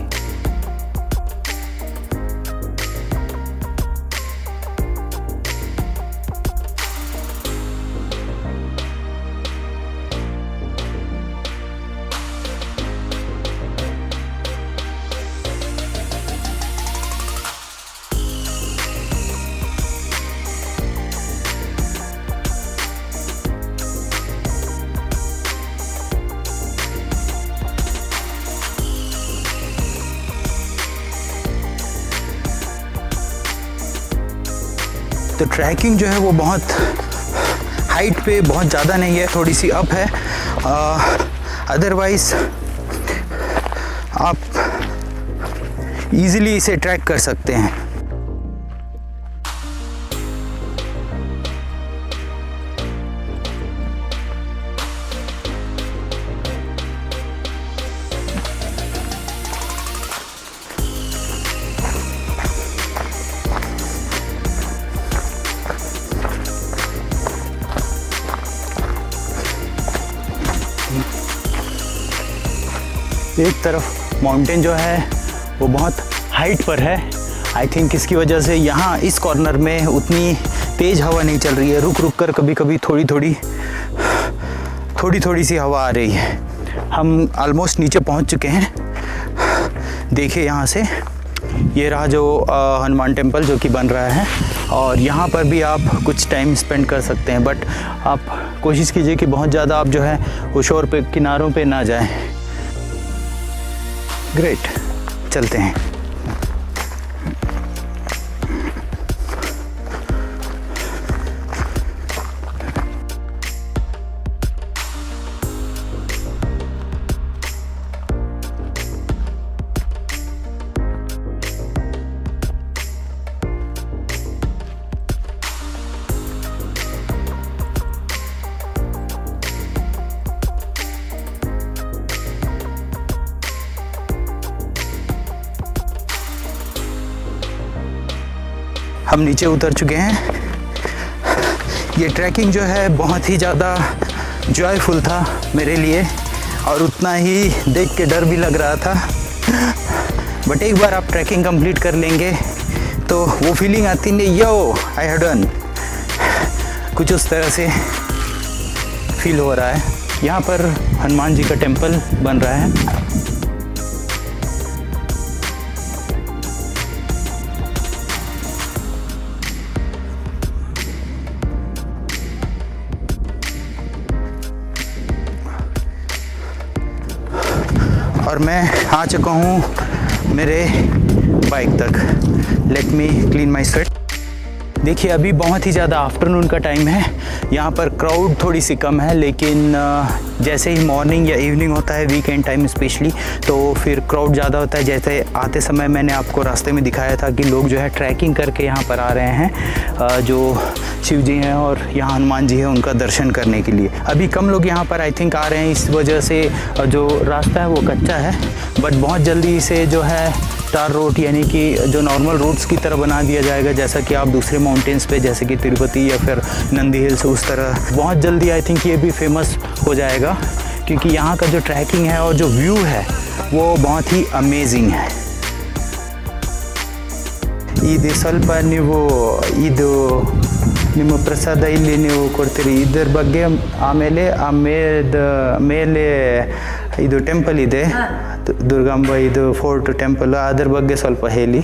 Speaker 1: तो ट्रैकिंग जो है वो बहुत हाइट पे बहुत ज़्यादा नहीं है, थोड़ी सी अप है। अदरवाइज़ आप इजीली इसे ट्रैक कर सकते हैं। एक तरफ माउंटेन जो है वो बहुत हाइट पर है। आई थिंक इसकी वजह से यहाँ इस कॉर्नर में उतनी तेज़ हवा नहीं चल रही है, रुक रुक कर कभी कभी थोड़ी सी हवा आ रही है। हम ऑलमोस्ट नीचे पहुँच चुके हैं। देखिए यहाँ से ये रहा जो हनुमान टेम्पल जो कि बन रहा है, और यहाँ पर भी आप कुछ टाइम स्पेंड कर सकते हैं, बट आप कोशिश कीजिए कि बहुत ज़्यादा आप जो है वो शोर पे किनारों पे ना जाएं। ग्रेट, चलते हैं। हम नीचे उतर चुके हैं। ये ट्रैकिंग जो है बहुत ही ज़्यादा जॉयफुल था मेरे लिए, और उतना ही देख के डर भी लग रहा था, बट एक बार आप ट्रैकिंग कंप्लीट कर लेंगे तो वो फीलिंग आती नहीं, यो आई हैव डन, कुछ उस तरह से फील हो रहा है। यहाँ पर हनुमान जी का टेम्पल बन रहा है। और मैं आ चुका हूँ मेरे बाइक तक। लेट मी क्लीन माई स्वेट। देखिए अभी बहुत ही ज़्यादा आफ्टरनून का टाइम है, यहाँ पर क्राउड थोड़ी सी कम है, लेकिन जैसे ही मॉर्निंग या इवनिंग होता है, वीकेंड टाइम स्पेशली, तो फिर क्राउड ज़्यादा होता है। जैसे आते समय मैंने आपको रास्ते में दिखाया था कि लोग जो है ट्रैकिंग करके यहाँ पर आ रहे हैं, जो शिव जी हैं और यहाँ हनुमान जी हैं, उनका दर्शन करने के लिए। अभी कम लोग यहाँ पर आई थिंक आ रहे हैं, इस वजह से जो रास्ता है वो कच्चा है, बट बहुत जल्दी इसे जो है टार रोड यानी कि जो नॉर्मल रोड्स की तरह बना दिया जाएगा, जैसा कि आप दूसरे माउंटेन्स पे जैसे कि तिरुपति या फिर नंदी हिल्स, उस तरह बहुत जल्दी आई थिंक ये भी फेमस हो जाएगा, क्योंकि यहाँ का जो ट्रैकिंग है और जो व्यू है वो बहुत ही अमेजिंग है। ಇದು ಸ್ವಲ್ಪ ನೀವು ಇದು ನಿಮ್ಮ ಪ್ರಸಾದ ಇಲ್ಲಿ ನೀವು ಕೊಡ್ತೀರಿ, ಇದರ ಬಗ್ಗೆ ಆಮೇಲೆ ಮೇಲೆ ಇದು ಟೆಂಪಲ್ ಇದೆ ದುರ್ಗಾಂಬ, ಇದು ಫೋರ್ಟ್ ಟೆಂಪಲ್, ಅದ್ರ ಬಗ್ಗೆ ಸ್ವಲ್ಪ ಹೇಳಿ.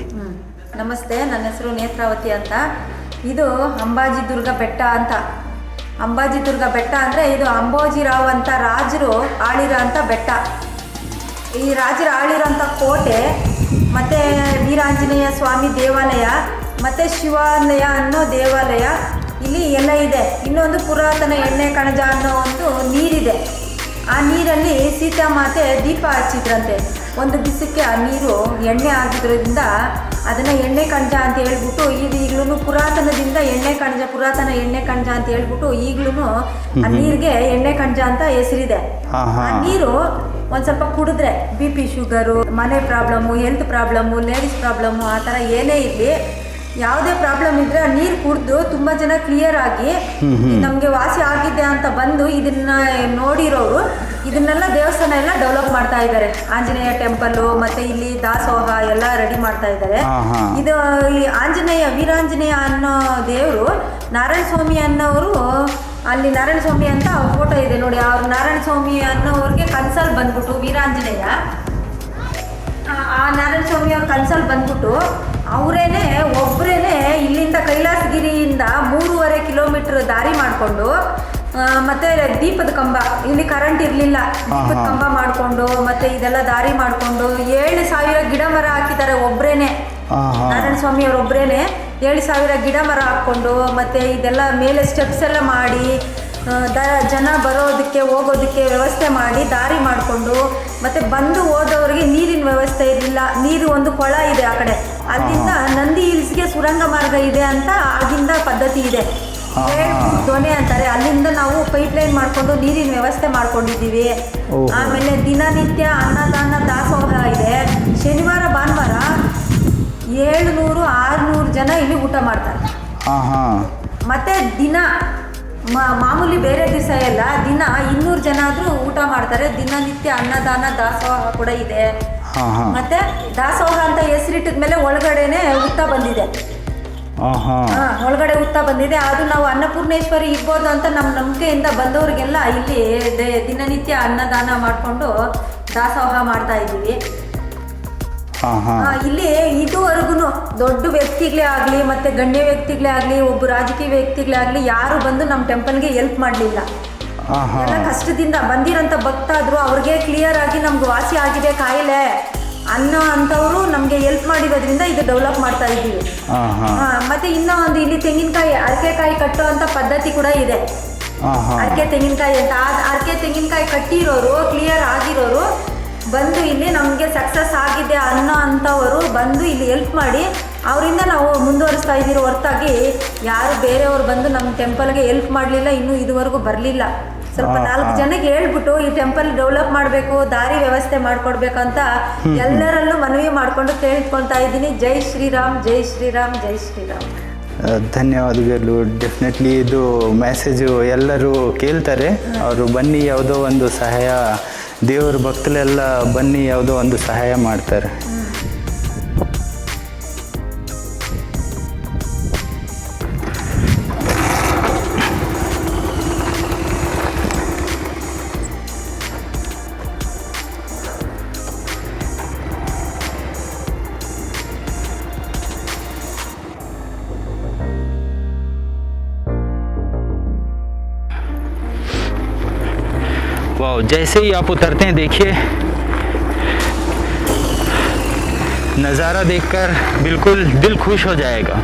Speaker 3: ನಮಸ್ತೆ, ನನ್ನ ಹೆಸರು ನೇತ್ರಾವತಿ ಅಂತ. ಇದು ಅಂಬಾಜಿ ದುರ್ಗ ಬೆಟ್ಟ ಅಂತ. ಅಂಬಾಜಿ ದುರ್ಗ ಬೆಟ್ಟ ಅಂದರೆ ಇದು ಅಂಬೋಜಿರಾವ್ ಅಂತ ರಾಜರು ಆಳಿರೋ ಅಂಥ ಬೆಟ್ಟ. ಈ ರಾಜರು ಆಳಿರೋಂಥ ಕೋಟೆ ಮತ್ತು ವೀರಾಂಜನೇಯ ಸ್ವಾಮಿ ದೇವಾಲಯ ಮತ್ತು ಶಿವಾಲಯ ಅನ್ನೋ ದೇವಾಲಯ ಇಲ್ಲಿ ಎಲ್ಲ ಇದೆ. ಇನ್ನೊಂದು ಪುರಾತನ ಎಣ್ಣೆ ಕಣಜ ಅನ್ನೋ ಒಂದು ನೀರಿದೆ. ಆ ನೀರಲ್ಲಿ ಸೀತಾಮಾತೆ ದೀಪ ಹಚ್ಚಿದ್ರಂತೆ. ಒಂದು ದಿವಸಕ್ಕೆ ಆ ನೀರು ಎಣ್ಣೆ ಆಗಿದ್ರಿಂದ ಅದನ್ನು ಎಣ್ಣೆ ಕಣಜ ಅಂತ ಹೇಳ್ಬಿಟ್ಟು ಈಗಲೂ ಪುರಾತನದಿಂದ ಪುರಾತನ ಎಣ್ಣೆ ಕಣಜ ಅಂತ ಹೇಳ್ಬಿಟ್ಟು ಈಗಲೂ ಆ ನೀರಿಗೆ ಎಣ್ಣೆ ಕಣಜ ಅಂತ ಹೆಸರಿದೆ. ಆ ನೀರು ಒಂದು ಸ್ವಲ್ಪ ಕುಡಿದ್ರೆ BP ಶುಗರು, ಮನೆ problem, health problem, ladies problem ಆ ಥರ ಏನೇ ಇರಲಿ, ಯಾವುದೇ ಪ್ರಾಬ್ಲಮ್ ಇದ್ದರೆ ಆ ನೀರು ಕುಡಿದು ತುಂಬ ಜನ ಕ್ಲಿಯರ್ ಆಗಿ ನಮಗೆ ವಾಸಿ ಆಗಿದೆ ಅಂತ ಬಂದು ಇದನ್ನ ನೋಡಿರೋರು ಇದನ್ನೆಲ್ಲ ದೇವಸ್ಥಾನ ಎಲ್ಲ ಡೆವಲಪ್ ಮಾಡ್ತಾ ಇದ್ದಾರೆ. ಆಂಜನೇಯ ಟೆಂಪಲ್ಲು ಮತ್ತು ಇಲ್ಲಿ ದಾಸೋಹ ಎಲ್ಲ ರೆಡಿ ಮಾಡ್ತಾ ಇದ್ದಾರೆ. ಇದು ಈ ವೀರಾಂಜನೇಯ ಅನ್ನೋ ದೇವರು ನಾರಾಯಣ ಸ್ವಾಮಿ ಅನ್ನೋರು, ಅಲ್ಲಿ ನಾರಾಯಣ ಸ್ವಾಮಿ ಅಂತ ಫೋಟೋ ಇದೆ ನೋಡಿ. ಅವ್ರು ನಾರಾಯಣ ಸ್ವಾಮಿ ಅನ್ನೋವ್ರಿಗೆ ಕನ್ಸಲ್ಲಿ ಬಂದ್ಬಿಟ್ಟು ವೀರಾಂಜನೇಯ, ಆ ನಾರಾಯಣ ಸ್ವಾಮಿ ಅವ್ರ ಕನ್ಸಲ್ಲಿ ಬಂದ್ಬಿಟ್ಟು ಅವರೇನೆ ಒಬ್ಬರೇನೆ ಇಲ್ಲಿಂದ ಕೈಲಾಸಗಿರಿಯಿಂದ 3.5 ಕಿಲೋಮೀಟ್ರ್ ದಾರಿ ಮಾಡಿಕೊಂಡು ಮತ್ತು ದೀಪದ ಕಂಬ, ಇಲ್ಲಿ ಕರೆಂಟ್ ಇರಲಿಲ್ಲ, ದೀಪದ ಕಂಬ ಮಾಡಿಕೊಂಡು ಮತ್ತು ಇದೆಲ್ಲ ದಾರಿ ಮಾಡಿಕೊಂಡು 7,000 ಗಿಡ ಮರ ಹಾಕಿದ್ದಾರೆ ಒಬ್ಬರೇನೆ. ನಾರಾಯಣ ಸ್ವಾಮಿ ಅವರೊಬ್ಬರೇನೆ 7,000 ಗಿಡ ಮರ ಹಾಕ್ಕೊಂಡು ಮತ್ತು ಇದೆಲ್ಲ ಮೇಲೆ ಸ್ಟೆಪ್ಸ್ ಎಲ್ಲ ಮಾಡಿ ಜನ ಬರೋದಕ್ಕೆ ಹೋಗೋದಕ್ಕೆ ವ್ಯವಸ್ಥೆ ಮಾಡಿ ದಾರಿ ಮಾಡಿಕೊಂಡು, ಮತ್ತು ಬಂದು ಹೋದವ್ರಿಗೆ ನೀರಿನ ವ್ಯವಸ್ಥೆ ಇರಲಿಲ್ಲ. ನೀರು ಒಂದು ಕೊಳ ಇದೆ ಆ ಕಡೆ, ಅಲ್ಲಿಂದ ನಂದಿ ಹಿಲ್ಸ್ಗೆ ಸುರಂಗ ಮಾರ್ಗ ಇದೆ ಅಂತ ಆಗಿಂದ ಪದ್ಧತಿ ಇದೆ. ದೊನೆ ಅಂತಾರೆ. ಅಲ್ಲಿಂದ ನಾವು ಪೈಪ್ಲೈನ್ ಮಾಡಿಕೊಂಡು ನೀರಿನ ವ್ಯವಸ್ಥೆ ಮಾಡ್ಕೊಂಡಿದ್ದೀವಿ. ಆಮೇಲೆ ದಿನನಿತ್ಯ ಅನ್ನದಾನ ದಾಸೋಹ ಇದೆ. ಶನಿವಾರ ಭಾನುವಾರ 700-600 ಜನ ಇಲ್ಲಿ ಊಟ ಮಾಡ್ತಾರೆ. ಮತ್ತು ದಿನ ಮಾಮೂಲಿ ಬೇರೆ ದಿವಸ ಎಲ್ಲ ದಿನ 200 ಜನ ಆದರೂ ಊಟ ಮಾಡ್ತಾರೆ. ದಿನನಿತ್ಯ ಅನ್ನದಾನ ದಾಸೋಹ ಕೂಡ ಇದೆ. ಮತ್ತೆ ದಾಸೋಹ ಅಂತ ಹೆಸರಿಟ್ಟಿದ ಮೇಲೆ ಒಳಗಡೆನೆ ಹುತ್ತ ಬಂದಿದೆ. ಒಳಗಡೆ ಹುತ್ತ ಬಂದಿದೆ. ಅದು ನಾವು ಅನ್ನಪೂರ್ಣೇಶ್ವರಿ ಇರ್ಬೋದು ಅಂತ ನಮ್ಮ ನಂಬಿಕೆಯಿಂದ ಬಂದವರಿಗೆಲ್ಲ ಇಲ್ಲಿ ದಿನನಿತ್ಯ ಅನ್ನದಾನ ಮಾಡಿಕೊಂಡು ದಾಸೋಹ ಮಾಡ್ತಾ ಇದ್ದೀವಿ. ಇಲ್ಲಿ ಇದುವರೆಗೂ ದೊಡ್ಡ ವ್ಯಕ್ತಿಗಳೇ ಆಗಲಿ ಮತ್ತು ಗಣ್ಯ ವ್ಯಕ್ತಿಗಳೇ ಆಗಲಿ, ಒಬ್ಬ ರಾಜಕೀಯ ವ್ಯಕ್ತಿಗಳೇ ಆಗಲಿ, ಯಾರು ಬಂದು ನಮ್ಮ ಟೆಂಪಲ್ಗೆ ಹೆಲ್ಪ್ ಮಾಡಲಿಲ್ಲ. ಎಲ್ಲ ಕಷ್ಟದಿಂದ ಬಂದಿರೋಂಥ ಭಕ್ತಾದ್ರು ಅವ್ರಿಗೆ ಕ್ಲಿಯರ್ ಆಗಿ ನಮ್ಗೆ ವಾಸಿ ಆಗಿದೆ ಕಾಯಿಲೆ ಅನ್ನೋ ಅಂಥವರು ನಮಗೆ ಹೆಲ್ಪ್ ಮಾಡಿರೋದ್ರಿಂದ ಇದು ಡೆವಲಪ್ ಮಾಡ್ತಾ ಇದ್ದೀವಿ. ಮತ್ತು ಇನ್ನೂ ಒಂದು ಇಲ್ಲಿ ತೆಂಗಿನಕಾಯಿ ಅರಕೆಕಾಯಿ ಕಟ್ಟೋ ಅಂಥ ಪದ್ಧತಿ ಕೂಡ ಇದೆ. ಅರಕೆ ತೆಂಗಿನಕಾಯಿ ಅಂತ ಅರಕೆ ತೆಂಗಿನಕಾಯಿ ಕಟ್ಟಿರೋರು, ಕ್ಲಿಯರ್ ಆಗಿರೋರು ಬಂದು ಇಲ್ಲಿ ನಮಗೆ ಸಕ್ಸಸ್ ಆಗಿದೆ ಅನ್ನೋ ಅಂಥವರು ಬಂದು ಇಲ್ಲಿ ಹೆಲ್ಪ್ ಮಾಡಿ ಅವರಿಂದ ನಾವು ಮುಂದುವರಿಸ್ತಾ ಇದ್ದೀರೋ ಹೊರತಾಗಿ ಯಾರು ಬೇರೆಯವರು ಬಂದು ನಮ್ಮ ಟೆಂಪಲ್ಗೆ ಹೆಲ್ಪ್ ಮಾಡಲಿಲ್ಲ, ಇನ್ನೂ ಇದುವರೆಗೂ ಬರಲಿಲ್ಲ. ಸ್ವಲ್ಪ 4 ಜನಕ್ಕೆ ಹೇಳ್ಬಿಟ್ಟು ಈ ಟೆಂಪಲ್ ಡೆವಲಪ್ ಮಾಡಬೇಕು, ದಾರಿ ವ್ಯವಸ್ಥೆ ಮಾಡಿಕೊಡ್ಬೇಕಂತ ಎಲ್ಲರಲ್ಲೂ ಮನವಿ ಮಾಡಿಕೊಂಡು ಕೇಳ್ಕೊಳ್ತಾ ಇದ್ದೀನಿ. ಜೈ ಶ್ರೀರಾಮ್, ಜೈ ಶ್ರೀರಾಮ್, ಜೈ ಶ್ರೀರಾಮ್.
Speaker 1: ಧನ್ಯವಾದಗಳು. ಡೆಫಿನೆಟ್ಲಿ ಇದು ಮೆಸೇಜು ಎಲ್ಲರೂ ಕೇಳ್ತಾರೆ. ಅವರು ಬನ್ನಿ ಯಾವುದೋ ಒಂದು ಸಹಾಯ, ದೇವ್ರ ಭಕ್ತರೆಲ್ಲ ಬನ್ನಿ ಯಾವುದೋ ಒಂದು ಸಹಾಯ ಮಾಡ್ತಾರೆ. वाह, जैसे ही आप उतरते हैं देखिए नज़ारा देखकर बिल्कुल दिल खुश हो जाएगा।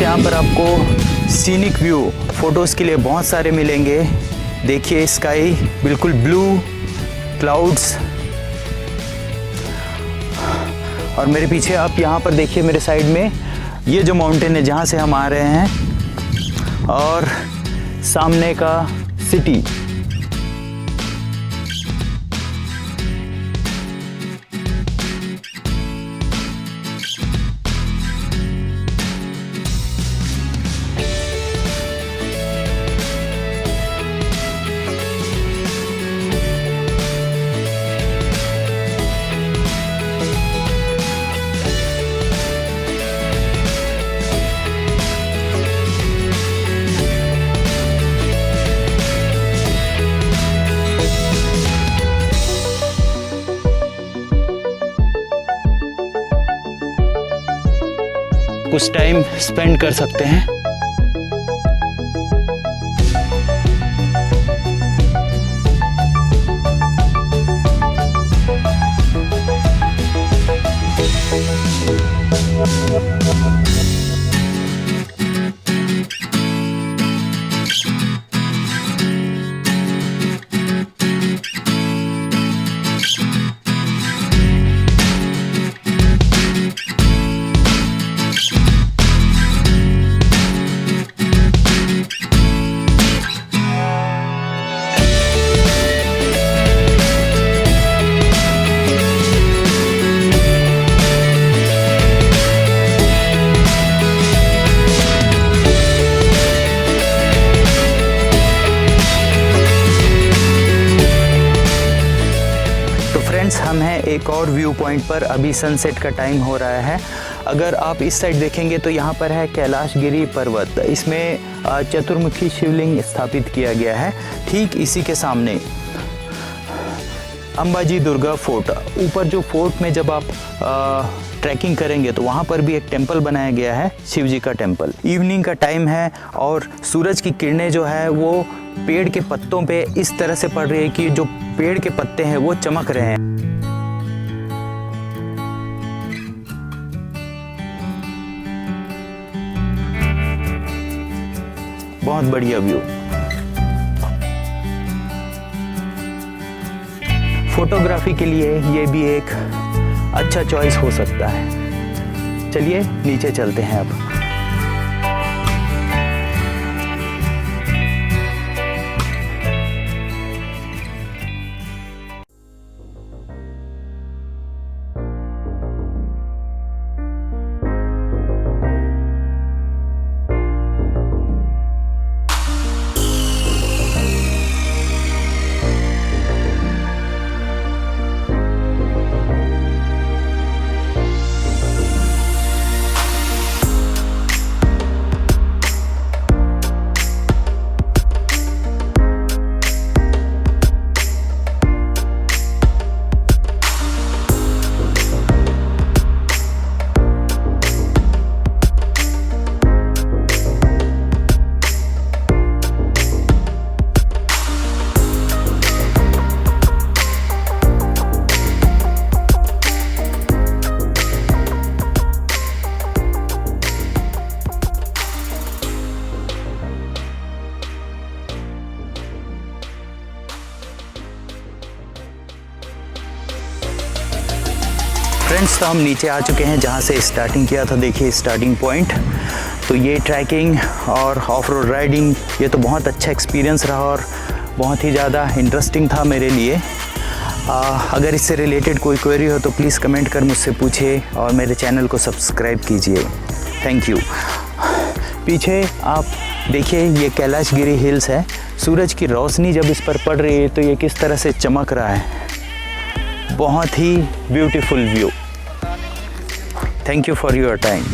Speaker 1: यहाँ पर आपको सीनिक व्यू फ़ोटोज़ के लिए बहुत सारे मिलेंगे। देखिए स्काई बिल्कुल ब्लू, क्लाउड्स, और मेरे पीछे आप यहाँ पर देखिए मेरे साइड में ये जो माउंटेन है जहाँ से हम आ रहे हैं, और सामने का सिटी। कुछ टाइम स्पेंड कर सकते हैं। हम हैं एक और व्यू पॉइंट पर। अभी सनसेट का टाइम हो रहा है। अगर आप इस साइड देखेंगे तो यहाँ पर है कैलाशगिरी पर्वत। इसमें चतुर्मुखी शिवलिंग स्थापित किया गया है। ठीक इसी के सामने अंबाजी दुर्गा फोर्ट। ऊपर जो फोर्ट में जब आप ट्रैकिंग करेंगे तो वहाँ पर भी एक टेंपल बनाया गया है, शिव जी का टेंपल। इवनिंग का टाइम है और सूरज की किरणें जो है वो पेड़ के पत्तों पे इस तरह से पड़ रही है कि जो पेड़ के पत्ते हैं वो चमक रहे हैं। बहुत बढ़िया व्यू। फोटोग्राफी के लिए ये भी एक अच्छा चॉइस हो सकता है। चलिए नीचे चलते हैं अब। फ्रेंड्स, तो हम नीचे आ चुके हैं जहाँ से स्टार्टिंग किया था। देखिए स्टार्टिंग पॉइंट। तो ये ट्रैकिंग और ऑफ रोड राइडिंग ये तो बहुत अच्छा एक्सपीरियंस रहा और बहुत ही ज़्यादा इंटरेस्टिंग था मेरे लिए। अगर इससे रिलेटेड कोई क्वेरी हो तो प्लीज़ कमेंट कर मुझसे पूछिए और मेरे चैनल को सब्सक्राइब कीजिए। Thank you. पीछे आप देखिए ये कैलाशगिरी हिल्स है। सूरज की रोशनी जब इस पर पड़ रही है तो ये किस तरह से चमक रहा है। बहुत ही beautiful view. Thank you for your time.